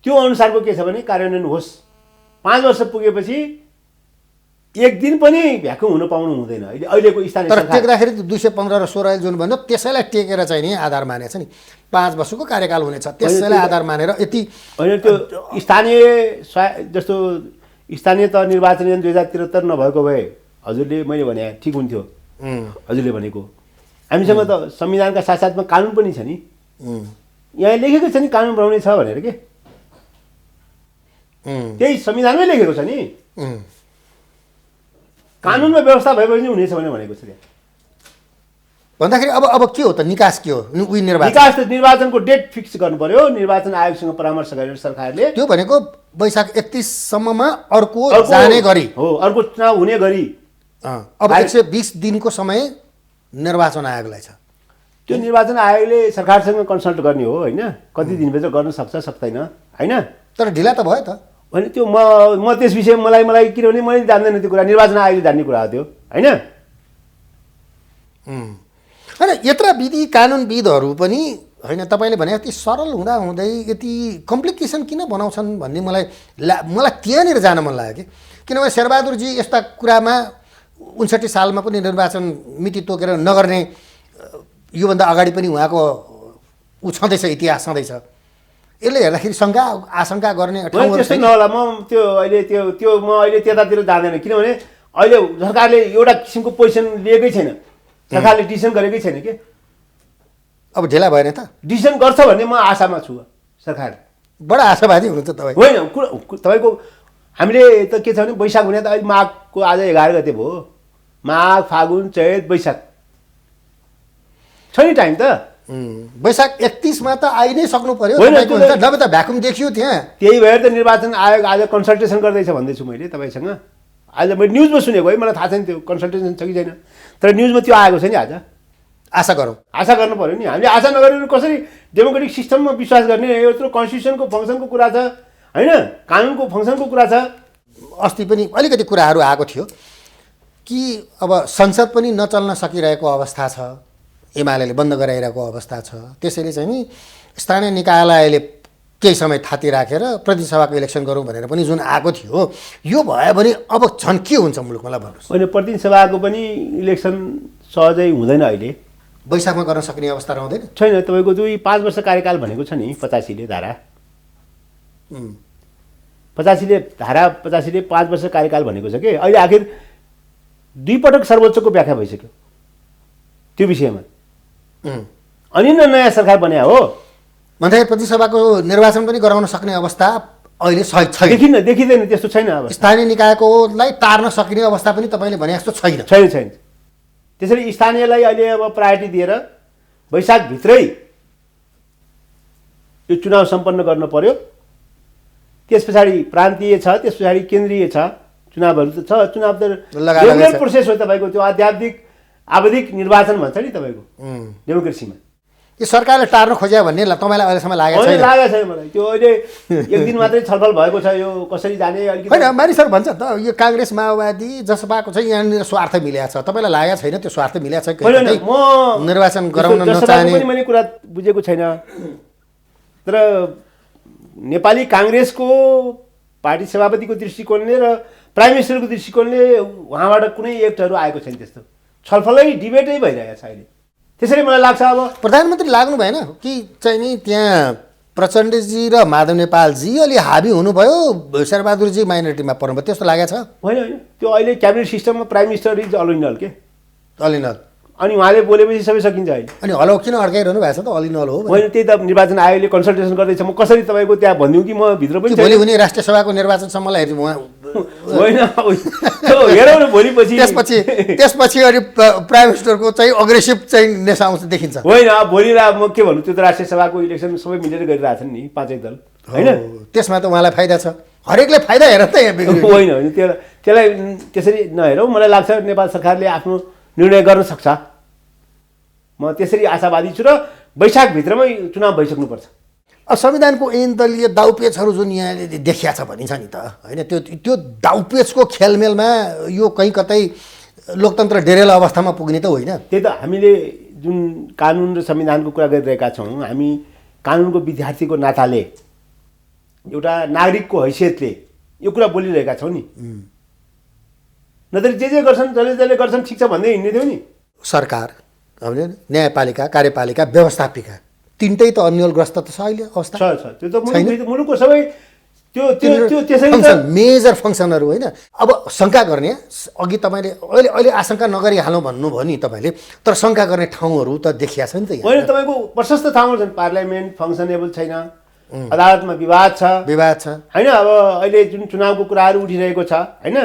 त्यो अनुसारको के छ भने कार्यान्वयन होस्। 5 वर्ष पुगेपछि एक दिन पनि भ्याकुम हुन पाउनु हुँदैन अहिलेको स्थानीय तर सरकार। टेक्दाखेरि 215 र 16 जुन भन्यो त्यसैलाई टेकेर चाहिँ नि आधार मानेछ नि 5 वर्षको कार्यकाल हुनेछ त्यसैलाई आधार मानेर यति होइन त्यो स्थानीय जस्तो स्थानीय तह निर्वाचन 2073 नभएको भए हजुरले मैले भने ठिक हुन्थ्यो हजुरले भनेको। हामीसँग त संविधानका साथसाथमा कानुन पनि छ नि यहाँ लेखेको छ नि कानुन बनाउने छ भनेर के त्यही संविधानमै लेखेको छ नि कानुनमा व्यवस्था भएपछि हुनेछ भनेको छ त्यहाँ। भन्दाखेरि अब के हो त निकास के हो उही निर्वाचन विकास त निर्वाचनको डेट फिक्स गर्नु पर्यो निर्वाचन आयोगसँग परामर्श गरेर सरकारले त्यो भनेको वैशाख 31 सम्ममा अर्को जाने गरी हो अर्को चुनाव हुने गरी अब 120 दिनको समय निर्वाचन आयोगलाई छ। त्यो निर्वाचन आयोगले सरकारसँग कन्सल्ट गर्ने हो होइन कति दिनभित्र गर्न सक्छ सक्दैन होइन। तर ढिला त भयो त होइन त्यो म त्यस विषयमा मलाई किनभने मैले जान्दैन त्यो कुरा निर्वाचन आयोगले जान्ने कुरा हो त्यो होइन। होइन यत्र विधि कानुनविदहरू पनि होइन तपाईँले भने यति सरल हुँदा हुँदै यति कम्प्लिकेसन किन बनाउँछन् भन्ने मलाई त्यहाँनिर जान मन लाग्यो कि किनभने शेरबहादुरजी यस्ता कुरामा 59 सालमा पनि निर्वाचन मिति तोकेर नगर्ने योभन्दा अगाडि पनि उहाँको छँदैछ इतिहास छँदैछ यसले हेर्दाखेरि आशंका गर्ने ठाउँहरू त्यस्तो नहोला म त्यो अहिले म अहिले त्यतातिर जाँदैन किनभने अहिले सरकारले एउटा किसिमको पोजिसन लिएकै छैन सरकारले डिसिसन गरेकै छैन के अब ढिला भएन त डिसिसन गर्छ भन्ने म आशामा छु सरकार बडा आशावादी हुनुहुन्छ तपाईँ होइन तपाईँको हामीले त के छ भने वैशाख हुने त अहिले माघको आज 11 गते भयो माघ फागुन चैत वैशाख छ नि टाइम त वैशाख 31 मा त आइ नै सक्नु पर्यो नभए त भ्याकुम देखियो त्यहाँ। त्यही भएर त निर्वाचन आयोग आज कन्सल्टेसन गर्दैछ भन्दैछु मैले तपाईँसँग आज मैले न्युजमा सुनेको है मलाई थाहा छैन त्यो कन्सल्टेसन छ कि छैन तर न्युजमा त्यो आएको छ नि आज आशा गरौँ आशा गर्नु पर्यो नि हामीले आशा नगरेर कसरी डेमोक्रेटिक सिस्टममा विश्वास गर्ने यत्रो कन्स्टिट्युसनको फङ्सनको कुरा छ होइन कानुनको फङ्सनको कुरा छ। अस्ति पनि अलिकति कुराहरू आएको थियो कि अब संसद पनि नचल्न सकिरहेको अवस्था छ एमाले बन्द गराइरहेको अवस्था छ त्यसैले चाहिँ नि स्थानीय निकायलाई अहिले केही समय थाती राखेर प्रतिनिधि सभाको इलेक्सन गरौँ भनेर पनि जुन आएको थियो यो भयो भने अब झन् के हुन्छ मुलुकमा भन्नुहोस्। होइन प्रतिनिधि सभाको पनि इलेक्सन सहजै हुँदैन अहिले वैशाखमा गर्न सक्ने अवस्था रहँदैन छैन तपाईँको 5 वर्ष कार्यकाल भनेको छ नि 85ले धारा 85ले 5 वर्ष कार्यकाल भनेको छ कि अहिले आखिर 2 पटक सर्वोच्चको व्याख्या भइसक्यो त्यो विषयमा अनि नयाँ सरकार बन्या हो भन्दाखेरि प्रतिनिधि सभाको निर्वाचन पनि गराउन सक्ने अवस्था अहिले छैन देखिँदैन त्यस्तो छैन अब स्थानीय निकायकोलाई टार्न सक्ने अवस्था पनि तपाईँले भने जस्तो छैन। त्यसरी स्थानीयलाई अहिले अब प्रायोरिटी दिएर वैशाखभित्रै यो चुनाव सम्पन्न गर्न पर्यो त्यस पछाडि प्रान्तीय छ त्यस पछाडि केन्द्रीय छ चुनावहरू त छ चुनाव त रेगुलर प्रोसेस हो तपाईँको त्यो आवधिक निर्वाचन भन्छ नि तपाईँको डेमोक्रेसीमा यो सरकारले टार्न खोज्या भन्ने तपाईँलाई अहिलेसम्म लागेको छैन मलाई त्यो अहिले एक दिन मात्रै छलफल भएको छ यो कसरी जाने अलिकति होइन मानिसहरू भन्छ त यो काङ्ग्रेस माओवादी जसपाको चाहिँ यहाँनिर स्वार्थ मिलेको छ तपाईँलाई लागेको छैन त्यो स्वार्थ मिलेको छ म निर्वाचन गराउन नचाहने मैले कुरा बुझेको छैन तर नेपाली काङ्ग्रेसको पार्टी सभापतिको दृष्टिकोणले र प्राइम मिनिस्टरको दृष्टिकोणले उहाँबाट कुनै एक्टहरू आएको छैन त्यस्तो छलफलै डिबेटै भइरहेको छ अहिले त्यसरी मलाई लाग्छ अब प्रधानमन्त्री लाग्नु भएन कि चाहिँ नि त्यहाँ प्रचण्डजी र माधव नेपालजी अलि हाबी हुनुभयो शेरबहादुरजी माइनोरिटीमा पर्नुभयो त्यस्तो लागेको छ होइन त्यो अहिले क्याबिनेट सिस्टममा prime minister is all in all के अल इन अल अनि उहाँले बोलेपछि सबै सकिन्छ अहिले अनि हलो किन अड्काइरहनु भएको छ त अल इन अल हो होइन त्यही त निर्वाचन आयोगले कन्सल्टेसन गर्दैछ म कसरी तपाईँको त्यहाँ भनिदिउँ कि म भित्र पनि भोलि हुने राष्ट्रिय सभाको निर्वाचनसम्मलाई होइन हेरौँ न भोलिपछि त्यसपछि अनि प्राइम मिनिस्टरको चाहिँ अग्रेसिभ चाहिँ नेसा आउँछ देखिन्छ होइन भोलि म के भन्नु त्यो त राष्ट्रिय सभाको इलेक्सन सबै मिलेर गरिरहेछन् नि 5 दल होइन त्यसमा त उहाँलाई फाइदा छ हरेकले फाइदा हेर त यहाँ होइन त्यसलाई त्यसरी नहेरौँ मलाई लाग्छ नेपाल सरकारले आफ्नो निर्णय गर्न सक्छ म त्यसरी आशावादी छु र वैशाखभित्रमै चुनाव भइसक्नुपर्छ। अब संविधानको ऐन दलीय दाउपेचहरू जुन यहाँले देखिया छ भनिन्छ नि त होइन त्यो दाउपेचको खेलमेलमा यो कहीँ कतै लोकतन्त्र डेरेल अवस्थामा पुग्ने त होइन। त्यही त हामीले जुन कानुन र संविधानको कुरा गरिरहेका छौँ हामी कानुनको विद्यार्थीको नाताले एउटा नागरिकको हैसियतले यो कुरा बोलिरहेका छौँ नि नत्र जे गर्छन् जसले गर्छन् ठिक छ भन्दै हिँड्ने थियो नि। सरकार अब न्यायपालिका कार्यपालिका व्यवस्थापिका तिनटै त अन्यलग्रस्त त छ अहिले अवस्था छ त्यो त मुलुकको सबै त्यो त्यो त्यो त्यसैले फङ्सन मेजर फङ्सनहरू होइन। अब शङ्का गर्ने अघि तपाईँले अहिले अहिले आशंका नगरिहालौँ भन्नुभयो नि तपाईँले, तर शङ्का गर्ने ठाउँहरू त देखिया छ नि त यहाँ। होइन, तपाईँको प्रशस्त ठाउँहरू छन्। पार्लियामेन्ट फङ्सनेबल छैन, अदालतमा विवाद छ होइन। अब अहिले जुन चुनावको कुराहरू उठिरहेको छ होइन,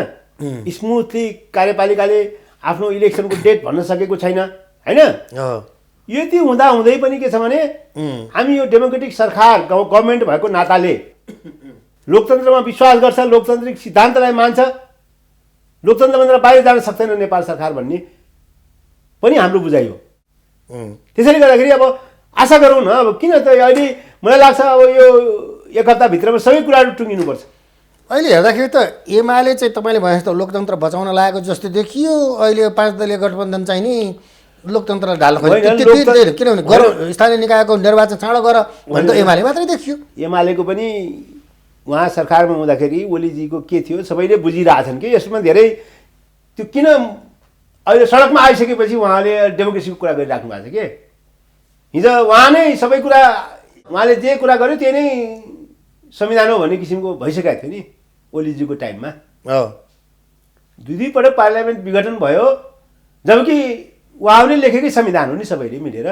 स्मुथली कार्यपालिकाले आफ्नो इलेक्सनको डेट भन्न सकेको छैन होइन। यति हुँदै पनि के छ भने हामी यो डेमोक्रेटिक सरकार गभर्मेन्ट भएको नाताले लोकतन्त्रमा विश्वास गर्छ, लोकतान्त्रिक सिद्धान्तलाई मान्छ, लोकतन्त्रभन्दा बाहिर जान सक्दैन नेपाल सरकार भन्ने पनि हाम्रो बुझाइ हो। त्यसैले गर्दाखेरि अब आशा गरौँ न। अब किन त अहिले मलाई लाग्छ अब यो एक हप्ताभित्रमा सबै कुराहरू टुङ्गिनुपर्छ। अहिले हेर्दाखेरि त एमाले चाहिँ तपाईँले भने जस्तो लोकतन्त्र बचाउन लागेको जस्तो देखियो। अहिले 5 दलीय गठबन्धन चाहिँ नि लोकतन्त्रलाई ढाल्न खोज्यो। किनभने स्थानीय निकायको निर्वाचन चाँडो गर भन्दा एमाले मात्रै देखियो। एमालेको पनि उहाँ सरकारमा हुँदाखेरि ओलीजीको के थियो सबैले बुझिरहेछन् कि यसमा धेरै त्यो किन अहिले सडकमा आइसकेपछि उहाँले डेमोक्रेसीको कुरा गरिराख्नु भएको छ कि हिजो उहाँ नै सबै कुरा उहाँले जे कुरा गर्यो त्यही नै संविधान हो भन्ने किसिमको भइसकेको थियो नि ओलीजीको टाइममा। दुईपटक पार्लियामेन्ट विघटन भयो, जबकि उहाँले लेखेकै संविधान हो नि सबैले मिलेर।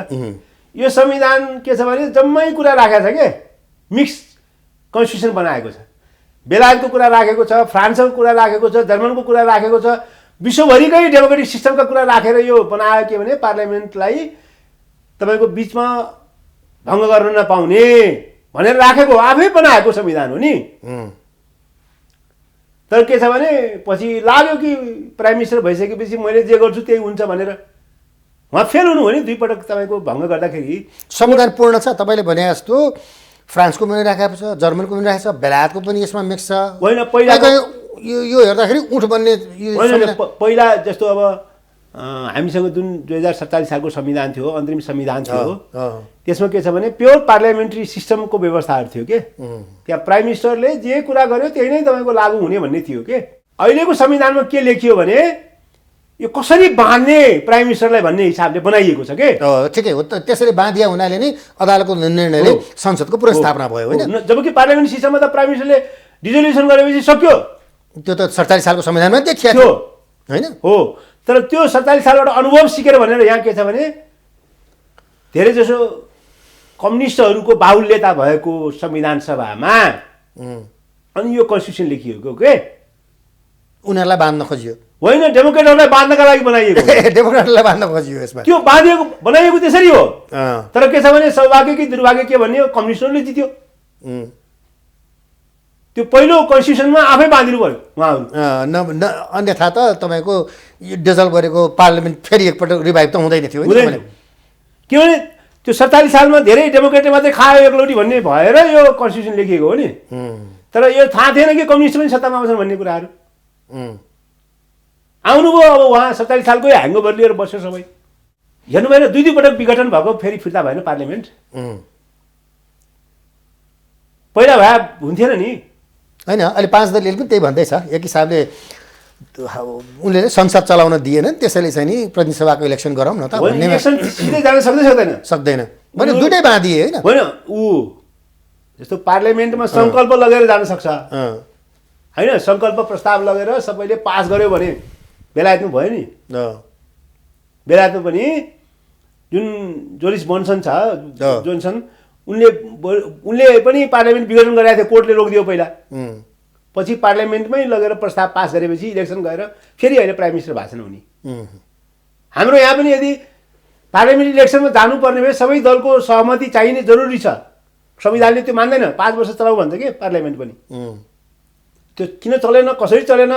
यो संविधान के छ भने जम्मै कुरा राखेको छ के, मिक्स कन्स्टिट्युसन बनाएको छ। बेलायतको कुरा राखेको छ, फ्रान्सको कुरा राखेको छ, जर्मनको कुरा राखेको छ, विश्वभरिकै डेमोक्रेटिक सिस्टमका कुरा राखेर यो बनायो के भने पार्लियामेन्टलाई तपाईँको बिचमा भङ्ग गर्न नपाउने भनेर राखेको आफै बनाएको संविधान हो नि। तर के छ भने पछि लाग्यो कि प्राइम मिनिस्टर भइसकेपछि मैले जे गर्छु त्यही हुन्छ भनेर उहाँ फेल हुनु हो नि। दुईपटक तपाईँको भङ्ग गर्दाखेरि संविधान पूर्ण छ तपाईँले भने जस्तो। फ्रान्सको पनि राखेको छ, जर्मनको पनि राखेको छ, बेलायतको पनि यसमा मिक्स छ। होइन पहिला यो हेर्दाखेरि उठ बन्ने पहिला जस्तो अब हामीसँग जुन 2047 सालको संविधान थियो, अन्तरिम संविधान थियो, त्यसमा के छ भने प्योर पार्लियामेन्ट्री सिस्टमको व्यवस्थाहरू थियो के। त्यहाँ प्राइम मिनिस्टरले जे कुरा गर्यो त्यही नै तपाईँको लागू हुने भन्ने थियो के। अहिलेको संविधानमा के लेखियो भने यो कसरी बाँध्ने प्राइम मिनिस्टरलाई भन्ने हिसाबले बनाइएको छ के। ठिकै हो, त्यसरी बाँधिया हुनाले नै अदालतको निर्णयले संसदको पुनर्स्थापना भयो होइन। जबकि पार्लियामेन्ट सिस्टममा त प्राइम मिनिस्टरले डिजोल्युसन गरेपछि सक्यो। त्यो त 47 सालको संविधानमा देखिया थियो होइन हो। तर त्यो 47 सालबाट अनुभव सिकेर भनेर यहाँ के छ भने धेरै जसो कम्युनिस्टहरूको बाहुल्यता भएको संविधान सभामा अनि यो कन्स्टिट्युसन लेखिएको के उनीहरूलाई बाँध्न खोजियो होइन, डेमोक्रेटहरूलाई बाँध्नका लागि बनाइएको। डेमोक्रेटलाई बाँध्न खोजियो यसमा। त्यो बाँधिएको बनाइएको त्यसरी हो। तर के छ भने सौभाग्य कि दुर्भाग्य के भन्ने कम्युनिस्टहरूले जित्यो। त्यो पहिलो कन्स्टिट्युसनमा आफै बाँधिनु पर्यो उहाँहरू। अन्यथा त तपाईँको डिजल्भ गरेको पार्लियामेन्ट फेरि एकपल्ट रिभाइभ त हुँदैन थियो किनभने त्यो 47 सालमा धेरै डेमोक्रेटले मात्रै खायो एकलौटी भन्ने भएर यो कन्स्टिट्युसन लेखिएको हो नि। तर यो थाहा थिएन कि कम्युनिस्ट पनि सत्तामा आउँछन् भन्ने कुराहरू। आउनुभयो अब उहाँ 47 सालकै ह्याङ्गओभर लिएर बस्यो सबै। हेर्नु भएन दुईपटक विघटन भएको फेरि फिर्ता भएन पार्लियामेन्ट। पहिला भए हुन्थेन नि होइन। अहिले 5 दलले पनि त्यही भन्दैछ एक हिसाबले उनले संसद चलाउन दिएनन्, त्यसैले चाहिँ नि प्रतिनिधि सभाको इलेक्सन गरौँ न त भन्ने। इलेक्सन सिधै जान सक्दैन भने दुइटै बाँधिए होइन। होइन ऊ जस्तो पार्लियामेन्टमा सङ्कल्प लगेर जान सक्छ होइन, सङ्कल्प प्रस्ताव लगेर सबैले पास गर्यो भने बेलायतमा भयो नि। बेलायतमा पनि जुन जोरिस जोन्सन छ जोन्सन उनले पनि पार्लियामेन्ट विघटन गरेको थियो, कोर्टले रोकिदियो पहिला। पछि पार्लियामेन्टमै लगेर प्रस्ताव पास गरेपछि इलेक्सन गएर फेरि अहिले प्राइम मिनिस्टर भएको छैन उनी। हाम्रो यहाँ पनि यदि पार्लियामेन्ट इलेक्सनमा जानुपर्ने भए सबै दलको सहमति चाहिने जरुरी छ। संविधानले त्यो मान्दैन, 5 वर्ष चलाऊ भन्छ कि पार्लियामेन्ट पनि। त्यो किन चलेन, कसरी चलेन,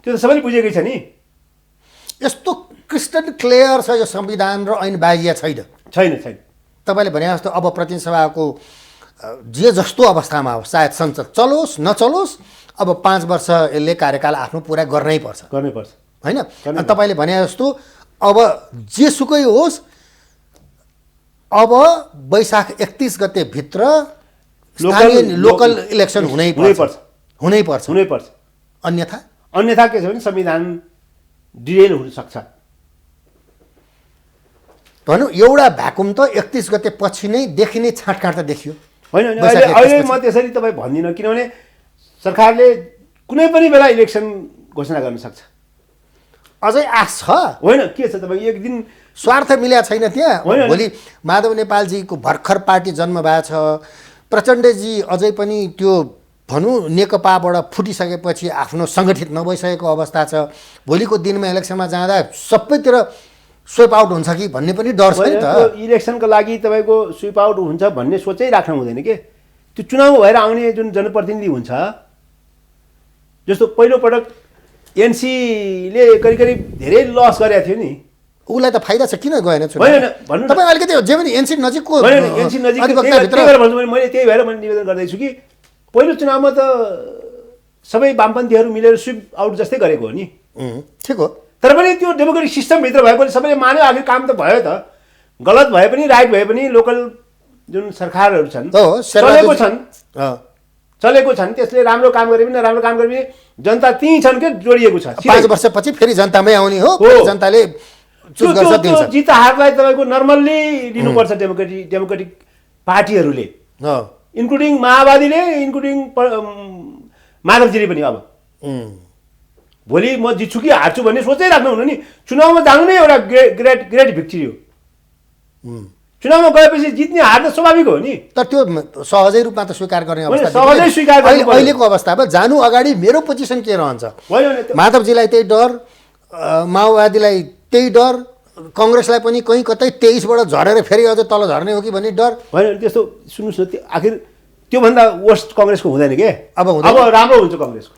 त्यो त सबैले बुझेकै छ नि। यस्तो क्रिस्टल क्लियर छ यो संविधान र ऐन बाहिर छैन। तपाईँले भने जस्तो अब प्रतिनिधि सभाको जे जस्तो अवस्थामा होस्, सायद संसद चलोस् नचलोस्, अब 5 वर्ष यसले कार्यकाल आफ्नो पुरा गर्नै पर्छ होइन। अनि तपाईँले भने जस्तो अब जेसुकै होस्, अब वैशाख 31 गते भित्र लोकल इलेक्सन हुनै पर्छ। अन्यथा के छ भने संविधान डिरेल हुनसक्छ। भनौँ एउटा भ्याकुम त 31 गते पछि नै देखिने छाँटकाँट त देखियो। होइन होइन, वैशाख अहिले 31 म त्यसरी तपाईँ भन्दिनँ, किनभने सरकारले कुनै पनि बेला इलेक्सन घोषणा गर्न सक्छ। अझै आश छ। होइन, के छ तपाईँ एक दिन स्वार्थ मिल्या छैन त्यहाँ। होइन, होइन। भोलि माधव नेपालजीको भर्खर पार्टी जन्म भएको छ, प्रचण्डजी अझै पनि त्यो भनौँ नेकपाबाट फुटिसकेपछि आफ्नो सङ्गठित नभइसकेको अवस्था छ। भोलिको दिनमा इलेक्सनमा जाँदा सबैतिर स्वेप आउट हुन्छ कि भन्ने पनि डर छ नि त। त्यो इलेक्सनको लागि तपाईँको स्विप आउट हुन्छ भन्ने सोचै राख्नु हुँदैन के। त्यो चुनाव भएर आउने जुन जनप्रतिनिधि हुन्छ, जस्तो पहिलोपटक एनसीले करिब करिब धेरै लस गरेको थियो नि। उसलाई त फाइदा छ, किन गएन चुनाव? होइन, भन्नु न। तपाईँ अलिकति जे पनि एनसी नजिकको होइन, एनसी नजिक अधिवक्ताभित्र त्यही भएर मैले निवेदन गर्दैछु कि पहिलो चुनावमा त सबै वामपन्थीहरू मिलेर स्विप आउट जस्तै गरेको हो नि। ठिक हो, तर पनि त्यो डेमोक्रेटिक सिस्टमभित्र भएकोले सबैले मान्यो, आखिर काम त भयो त। गलत भए पनि राइट भए पनि लोकल जुन सरकारहरू छन् चलेको छन्, चलेको छन्, त्यसले राम्रो काम गरे पनि राम्रो काम गरे पनि जनता त्यहीँ छन् के जोडिएको छ। 5 वर्षपछि फेरि जनतामै आउने हो, फेरि जनताले चुज गर्छ दिन्छ। त्यो जित हारलाई तपाईँको नर्मल्ली लिनुपर्छ डेमोक्रेटिक पार्टीहरूले, इन्क्लुडिङ माओवादीले, इन्क्लुडिङ माधवजीले पनि। अब भोलि म जित्छु कि हार्छु भन्ने सोचै राख्नु हुनु नि। चुनावमा जानु नै एउटा ग्रेट भिक्ट्री हो। चुनावमा गएपछि जित्ने हार त स्वाभाविक हो नि। तर त्यो सहजै रूपमा त स्वीकार गर्ने अवस्था सहजै स्वीकार गर्नु पर्यो। अहिलेको अवस्थामा जानु अगाडि मेरो पोजिसन के रहन्छ? होइन, माधवजीलाई त्यही डर, माओवादीलाई त्यही डर, कङ्ग्रेसलाई पनि कहीँ कतै 23बाट झरेर फेरि अझ तल झर्ने हो कि भन्ने डर। होइन, त्यस्तो सुन्नुहोस् न, आखिर त्योभन्दा वर्स्ट कङ्ग्रेसको हुँदैन के। अब राम्रो हुन्छ कङ्ग्रेसको।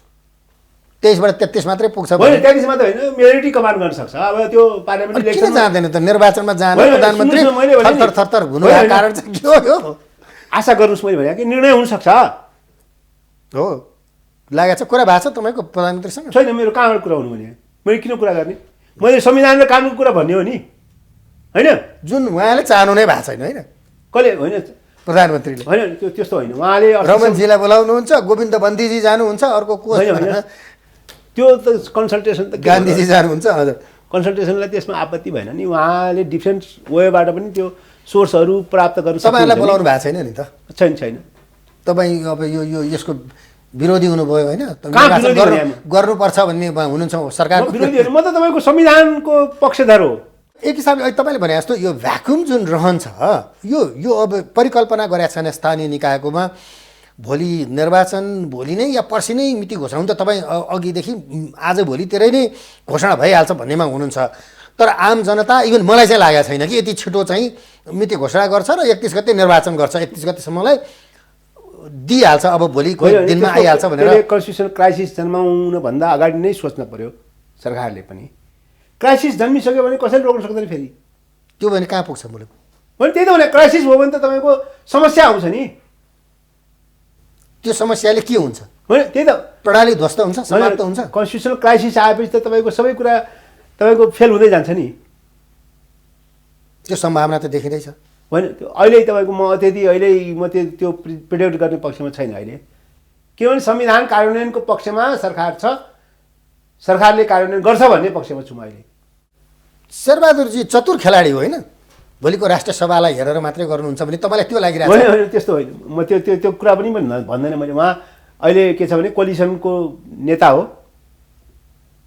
23बाट 33 मात्रै पुग्छ। होइन, 33 मात्रै होइन, मेजोरिटी कमान्ड गर्न सक्छ। अब त्यो पार्लियामेन्ट किन जाँदैन त निर्वाचनमा जाने? प्रधानमन्त्री थर हुनु भएको कारण चाहिँ के हो? आशा गर्नुहोस्, मैले भने कि निर्णय हुनसक्छ। हो, लागेको छ। कुरा भएको छ तपाईँको प्रधानमन्त्रीसँग? छैन, मेरो कहाँबाट कुरा हुनु भने मैले किन कुरा गर्ने? मैले संविधान र कानुनको कुरा भन्ने हो नि, होइन? जुन उहाँले चाहनु नै भएको छैन, होइन? कसले? होइन, प्रधानमन्त्रीले। होइन, त्यस्तो होइन। उहाँले रमनजीलाई बोलाउनुहुन्छ, गोविन्द बन्दीजी जानुहुन्छ, अर्को को? होइन, त्यो त कन्सल्टेसन त गान्धीजी जानुहुन्छ। हजुर, कन्सल्टेसनलाई त्यसमा आपत्ति भएन नि। उहाँले डिफ्रेन्ट वेबाट पनि त्यो सोर्सहरू प्राप्त गर्नु सक्नुहुन्छ। तपाईँहरूलाई बोलाउनु भएको छैन नि त? छैन। तपाईँ अब यो यसको विरोधी हुनुभयो, होइन? गर्नुपर्छ भन्ने हुनुहुन्छ सरकारको विरोधीहरू। म त तपाईँको संविधानको पक्षधर हो। एक हिसाबले अहिले तपाईँले भने जस्तो यो भ्याकुम जुन रहन्छ, यो अब परिकल्पना गरेका छन् स्थानीय निकायकोमा। भोलि निर्वाचन भोलि नै या पर्सि नै मिति घोषणा त तपाईँ अघिदेखि आज भोलितिरै नै घोषणा भइहाल्छ भन्नेमा हुनुहुन्छ। तर आम जनता, इभन मलाई चाहिँ लागेको छैन कि यति छिटो चाहिँ मिति घोषणा गर्छ र 31 गते निर्वाचन गर्छ, 31 गतेसम्मलाई दिइहाल्छ, अब भोलिको दिनमा आइहाल्छ भनेर। कन्स्टिट्युसन क्राइसिस जन्माउनुभन्दा अगाडि नै सोच्न पर्यो सरकारले पनि। क्राइसिस जन्मिसक्यो भने कसैले रोक्न सक्दैन फेरि। त्यो भने कहाँ पुग्छ मुलुक? होइन, त्यही त भने क्राइसिस भयो भने त तपाईँको समस्या आउँछ नि। त्यो समस्याले के हुन्छ? होइन, त्यही त प्रणाली ध्वस्त हुन्छ, समाप्त हुन्छ। कन्स्टिट्युसनल क्राइसिस आएपछि त तपाईँको सबै कुरा तपाईँको फेल हुँदै जान्छ नि। त्यो सम्भावना त देखिँदैछ। होइन, त्यो अहिले तपाईँको म त्यो प्रिडिक्ट गर्ने पक्षमा छैन अहिले। किनभने संविधान कार्यान्वयनको पक्षमा सरकार छ, सरकारले कार्यान्वयन गर्छ भन्ने पक्षमा छु म अहिले। शेरबहादुरजी चतुर खेलाडी हो, होइन? भोलिको राष्ट्रिय सभालाई हेरेर मात्रै गर्नुहुन्छ भने तपाईँलाई त्यो लागिरहेको छ? होइन, त्यस्तो होइन। म त्यो कुरा पनि भन्दैन मैले। उहाँ अहिले के छ भने कोलिसनको नेता हो,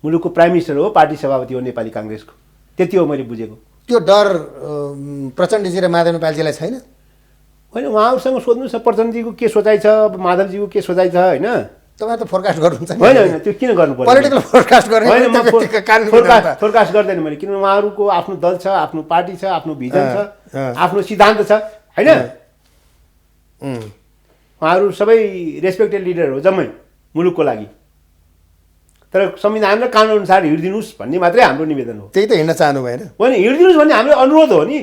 मुलुकको प्राइम मिनिस्टर हो, पार्टी सभापति हो नेपाली काङ्ग्रेसको। त्यति हो मैले बुझेको। त्यो डर प्रचण्डजी र माधव नेपालजीलाई छैन? होइन, उहाँहरूसँग सोध्नुहोस् न, प्रचण्डजीको के सोचाइ छ, माधवजीको के सोचाइ छ, होइन? तपाईँ त फोरकास्ट गर्नुहुन्छ नि? होइन, त्यो किन गर्नु पर्यो? पोलिटिकल फोरकास्ट गर्ने होइन, फोरकास्ट गर्दैन मैले। किनभने उहाँहरूको आफ्नो दल छ, आफ्नो पार्टी छ, आफ्नो भिजन छ, आफ्नो सिद्धान्त छ, होइन? उहाँहरू सबै रेस्पेक्टेड लिडर हो जम्मै मुलुकको लागि। तर संविधान र कानुन अनुसार हिँडिदिनुहोस् भन्ने मात्रै हाम्रो निवेदन हो। त्यही त हिँड्न चाहनु भएन? होइन, हिँडिदिनुहोस् भन्ने हाम्रो अनुरोध हो नि।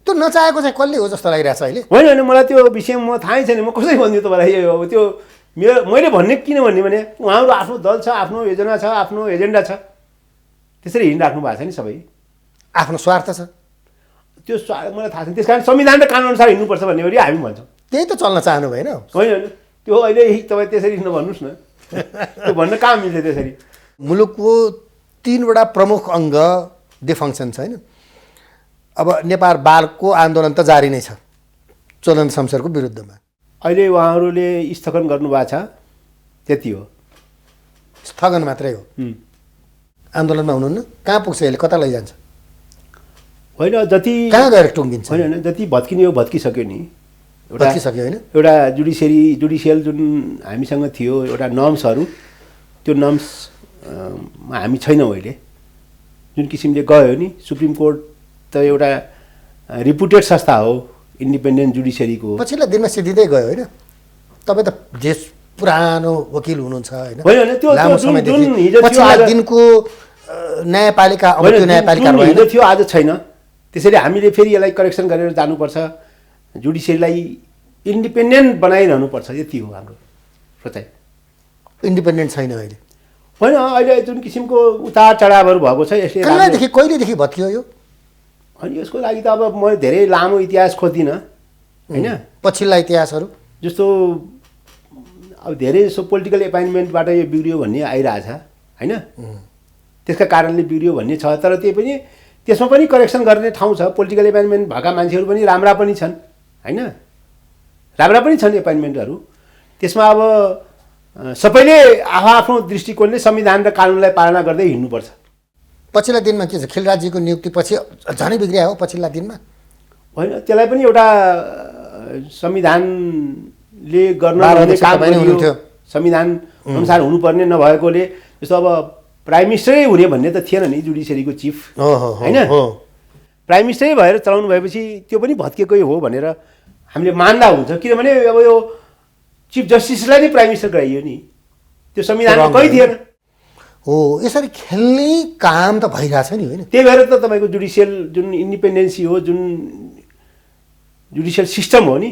त्यो नचाहेको चाहिँ कसले हो जस्तो लागिरहेछ अहिले? होइन, मलाई त्यो विषयमा थाहै छैन। म कसरी भनिदिउँ तपाईँलाई? अब त्यो मैले भन्ने किन भन्ने भने उहाँहरू आफ्नो दल छ, आफ्नो योजना छ, आफ्नो एजेन्डा छ, त्यसरी हिँडिराख्नु भएको छ नि सबै। आफ्नो स्वार्थ छ, त्यो मलाई थाहा छैन। त्यस कारण संविधान र कानुन अनुसार हिँड्नुपर्छ भन्ने गरी हामी भन्छौँ। त्यही त चल्न चाहनु भएन? होइन, त्यो अहिले तपाईँ त्यसरी भन्नुहोस् न, त्यो भन्न कहाँ मिल्छ त्यसरी? मुलुकको तीनवटा प्रमुख अङ्ग डिफङ्क्सन छैन। अब नेपाल बालको आन्दोलन त जारी नै छ चलन शमशेरको विरुद्धमा। अहिले उहाँहरूले स्थगन गर्नुभएको छ, त्यति हो। स्थगन मात्रै हो, आन्दोलनमा हुनुहुन्न। कहाँ पुग्छ यसले, कता लैजान्छ? होइन, जति कहाँ गएर टुङ्गिन्छ? होइन होइन, जति भत्किने हो भत्किसक्यो नि। भत्किसक्यो होइन? एउटा जुडिसियल जुन हामीसँग थियो एउटा नर्म्सहरू, त्यो नर्म्समा हामी छैनौँ अहिले। जुन किसिमले गयो नि, सुप्रिम कोर्ट त एउटा रिपुटेड संस्था हो इन्डिपेन्डेन्ट जुडिसियरीको। पछिल्ला दिनमा सिद्धिँदै गयो होइन? तपाईँ त देश पुरानो वकिल हुनुहुन्छ होइन? होइन, त्यो लामो जुन समयदेखि हिजो थियो पछिल्ला आज- दिनको न्यायपालिका अब होइन, त्यो न्यायपालिका जुन भएन। हिजो थियो आज छैन। त्यसैले हामीले फेरि यसलाई करेक्सन गरेर जानुपर्छ, जुडिसियरीलाई इन्डिपेन्डेन्ट बनाइरहनुपर्छ, यति हो हाम्रो सोचाइ। इन्डिपेन्डेन्ट छैन अहिले। होइन, अहिले जुन किसिमको उतार चढावहरू भएको छ यसले कहिलेदेखि कहिलेदेखि भत्कियो यो? अनि यसको लागि त अब म धेरै लामो इतिहास खोज्दिनँ होइन। पछिल्ला इतिहासहरू जस्तो अब धेरै जस्तो पोलिटिकल एपोइन्टमेन्टबाट यो बिग्रियो भन्ने आइरहेछ होइन। त्यसका कारणले बिग्रियो भन्ने छ, तर त्यही पनि त्यसमा पनि करेक्सन गर्ने ठाउँ छ। पोलिटिकल एपोइन्टमेन्ट भएका मान्छेहरू पनि राम्रा पनि छन् होइन, राम्रा पनि छन् एपोइन्टमेन्टहरू। त्यसमा अब सबैले आफ्नो दृष्टिकोणले संविधान र कानुनलाई पालना गर्दै हिँड्नुपर्छ। पछिल्ला दिनमा के छ, खिलराजीको नियुक्तिपछि झनै बिग्रिया हो पछिल्ला दिनमा? होइन, त्यसलाई पनि एउटा संविधानले गर्न बाह्र नहुने अध्यक्ष काम तपाईँ नै गरियो, हुनुहुन्थ्यो। संविधान अनुसार हुनुपर्ने नभएकोले। जस्तो अब प्राइम मिनिस्टरै हुने भन्ने त थिएन नि जुडिसियरीको चिफ होइन। प्राइम मिनिस्टरै भएर चलाउनु भएपछि त्यो पनि भत्किएकै हो भनेर हामीले मान्दा हुन्छ, किनभने अब यो चिफ जस्टिसलाई नै प्राइम मिनिस्टर गराइयो नि, त्यो संविधानमा कहीँ थिएन। हो, यसरी खेल्ने काम त भइरहेछ नि होइन? त्यही भएर त तपाईँको जुडिसियल जुन इन्डिपेन्डेन्सी हो, जुन जुडिसियल सिस्टम हो नि,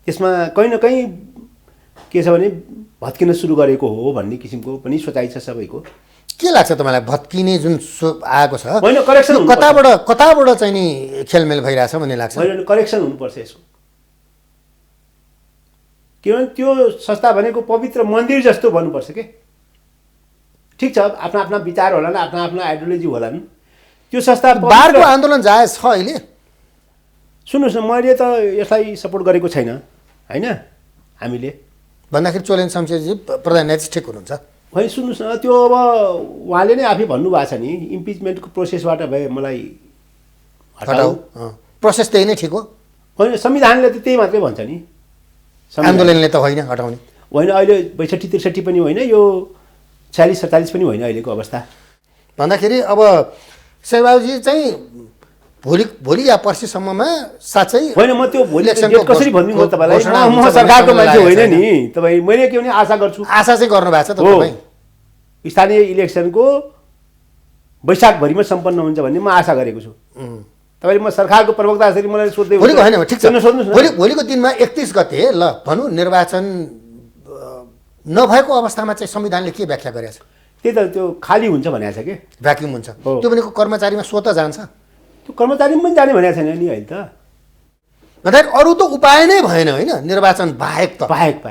त्यसमा कहीँ न कहीँ के छ भने भत्किन सुरु गरेको हो भन्ने किसिमको पनि सोचाइ छ सबैको। के लाग्छ तपाईँलाई भत्किने जुन आएको छ? होइन, करेक्सन यो कताबाट चाहिँ नि खेलमेल भइरहेछ भन्ने लाग्छ? होइन, करेक्सन हुनुपर्छ यसको। किनभने त्यो संस्था भनेको पवित्र मन्दिर जस्तो भन्नुपर्छ के। ठिक छ, आफ्ना आफ्ना विचार होलान्, आफ्ना आफ्ना आइडियोलोजी होलान्, त्यो संस्था बारको आन्दोलन जायज छ अहिले? सुन्नुहोस् न, मैले त यसलाई सपोर्ट गरेको छैन होइन। हामीले भन्दाखेरि चोलेन शमशेरजी प्रधान न्यायाधीश ठिक हुनुहुन्छ? होइन, सुन्नुहोस् न, त्यो अब उहाँले नै आफै भन्नुभएको छ नि, इम्पिचमेन्टको प्रोसेसबाट भए मलाई हटाऊ। प्रोसेस त्यही नै ठिक हो? होइन, संविधानले त त्यही मात्रै भन्छ नि। आन्दोलनले त होइन हटाउने? होइन, अहिले 62-63 पनि होइन, यो 46-47 पनि होइन अहिलेको अवस्था। भन्दाखेरि अब शेरबहादुरजी चाहिँ भोलि या पर्सिसम्ममा साँच्चै होइन, म त्यो भोलि इलेक्सनको डेट कसरी भनिदिनु तपाईँलाई, घोषणा म हुन्छ सरकारको भन्ने मान्छे होइन लागेको नि। तपाईँ मैले के भने आशा गर्छु, आशा चाहिँ गर्नुभएको छ त हो तपाईँ? स्थानीय इलेक्सनको वैशाखभरिमा सम्पन्न हुन्छ भन्ने म आशा गरेको छु। तपाईँले म सरकारको प्रवक्ता जसरी मलाई सोध्दै भोलिको होइन ठिक छ, सोध्नुहोस् न। भोलिको दिनमा 31 गते ल भनौँ निर्वाचन नभएको अवस्थामा चाहिँ संविधानले के व्याख्या गरेछ? त्यही त, त्यो खाली हुन्छ भनेको छ कि भ्याक्युम हुन्छ, हो। त्यो भनेको कर्मचारीमा स्वत जान्छ? त्यो कर्मचारी पनि जाने भनेको छैन नि अहिले त। भन्दाखेरि अरू त उपाय नै भएन होइन निर्वाचन बाहेक त? बाहेक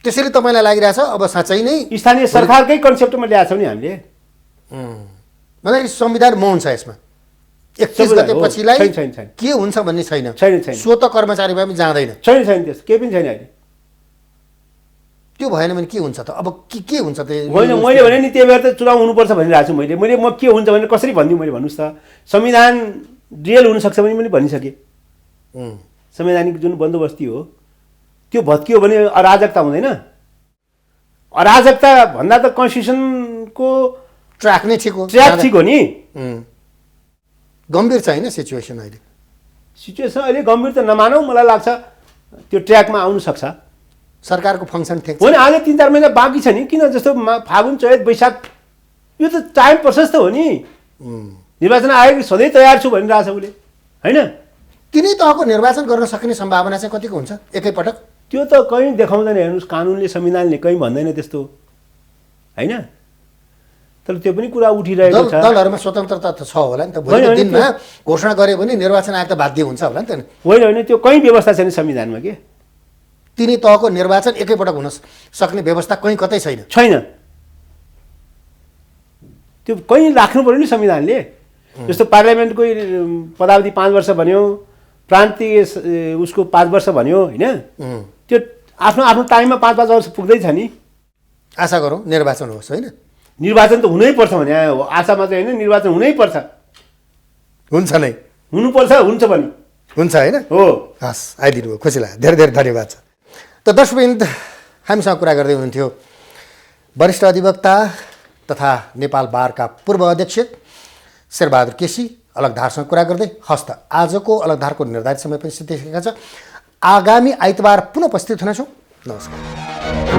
त्यसैले तपाईँलाई लागिरहेछ अब साँच्चै नै स्थानीय सरकारकै कन्सेप्टमा ल्याएको छौँ नि हामीले। भन्दाखेरि संविधान मौन छ यसमा? 31 गते पछिलाई छैन। के हुन्छ भन्ने छैन? छैन। स्वत कर्मचारीमा पनि जाँदैन? छैन त्यस्तो केही पनि छैन अहिले। त्यो भएन भने के हुन्छ त? अब के हुन्छ त? होइन, मैले भने नि त्यही भएर त चुनाव हुनुपर्छ भनिरहेको छु मैले। म के हुन्छ भने कसरी भनिदिउँ मैले, भन्नुहोस् त। संविधान रियल हुनसक्छ भने पनि भनिसकेँ। संवैधानिक जुन बन्दोबस्ती हो त्यो भत्कियो भने अराजकता हुँदैन? अराजकता भन्दा त कन्स्टिट्युसनको ट्र्याक नै ठिक हो? ट्र्याक ठिक हो नि। गम्भीर छ होइन सिचुएसन अहिले? सिचुएसन अहिले गम्भीर त नमानौँ, मलाई लाग्छ त्यो ट्र्याकमा आउनु सक्छ। सरकारको फङ्सन ठिक छ? होइन, अझै 3-4 महिना बाँकी छ नि। किन जस्तो फागुन चैत वैशाख यो त टाइम प्रोसेस त हो नि। निर्वाचन आयोग सधैँ तयार छु भनिरहेछ उसले होइन। तिनै तहको निर्वाचन गर्न सक्ने सम्भावना चाहिँ कतिको हुन्छ एकैपटक? त्यो त कहीँ देखाउँदैन, हेर्नुहोस्, कानुनले संविधानले कहीँ भन्दैन त्यस्तो होइन। तर त्यो पनि कुरा उठिरहेको छ। दलहरूमा स्वतन्त्रता त छ होला नि त? भोलिको दिनमा घोषणा गऱ्यो भने निर्वाचन आयोग त बाध्य हुन्छ होला नि त? होइन, त्यो कहीँ व्यवस्था छैन संविधानमा के। तिनै तहको निर्वाचन एकैपटक हुन सक्ने व्यवस्था कहीँ कतै छैन? छैन। त्यो कहीँ राख्नु पऱ्यो नि संविधानले। जस्तो पार्लियामेन्टको पदावधि 5 वर्ष भन्यो, प्रान्तीय उसको 5 वर्ष भन्यो होइन, त्यो आफ्नो आफ्नो टाइममा 5-5 वर्ष पुग्दैछ नि। आशा गरौँ निर्वाचन होस् होइन। निर्वाचन त हुनैपर्छ भने आशा मात्रै होइन, निर्वाचन हुनैपर्छ, हुन्छ नै, हुनुपर्छ, हुन्छ पनि हुन्छ होइन। हो। हस्, आइदिनु भयो, खुसी लाग्यो, धेरै धेरै धन्यवाद छ। त दर्शकवृन्द, हामीसँग कुरा गर्दै हुनुहुन्थ्यो वरिष्ठ अधिवक्ता तथा नेपाल बारका पूर्व अध्यक्ष शेरबहादुर केसी अलगधारसँग कुरा गर्दै। हस्त आजको अलगधारको निर्धारित समय पनि सिद्धिसकेका छ। आगामी आइतबार पुनः उपस्थित हुनेछौँ। नमस्कार।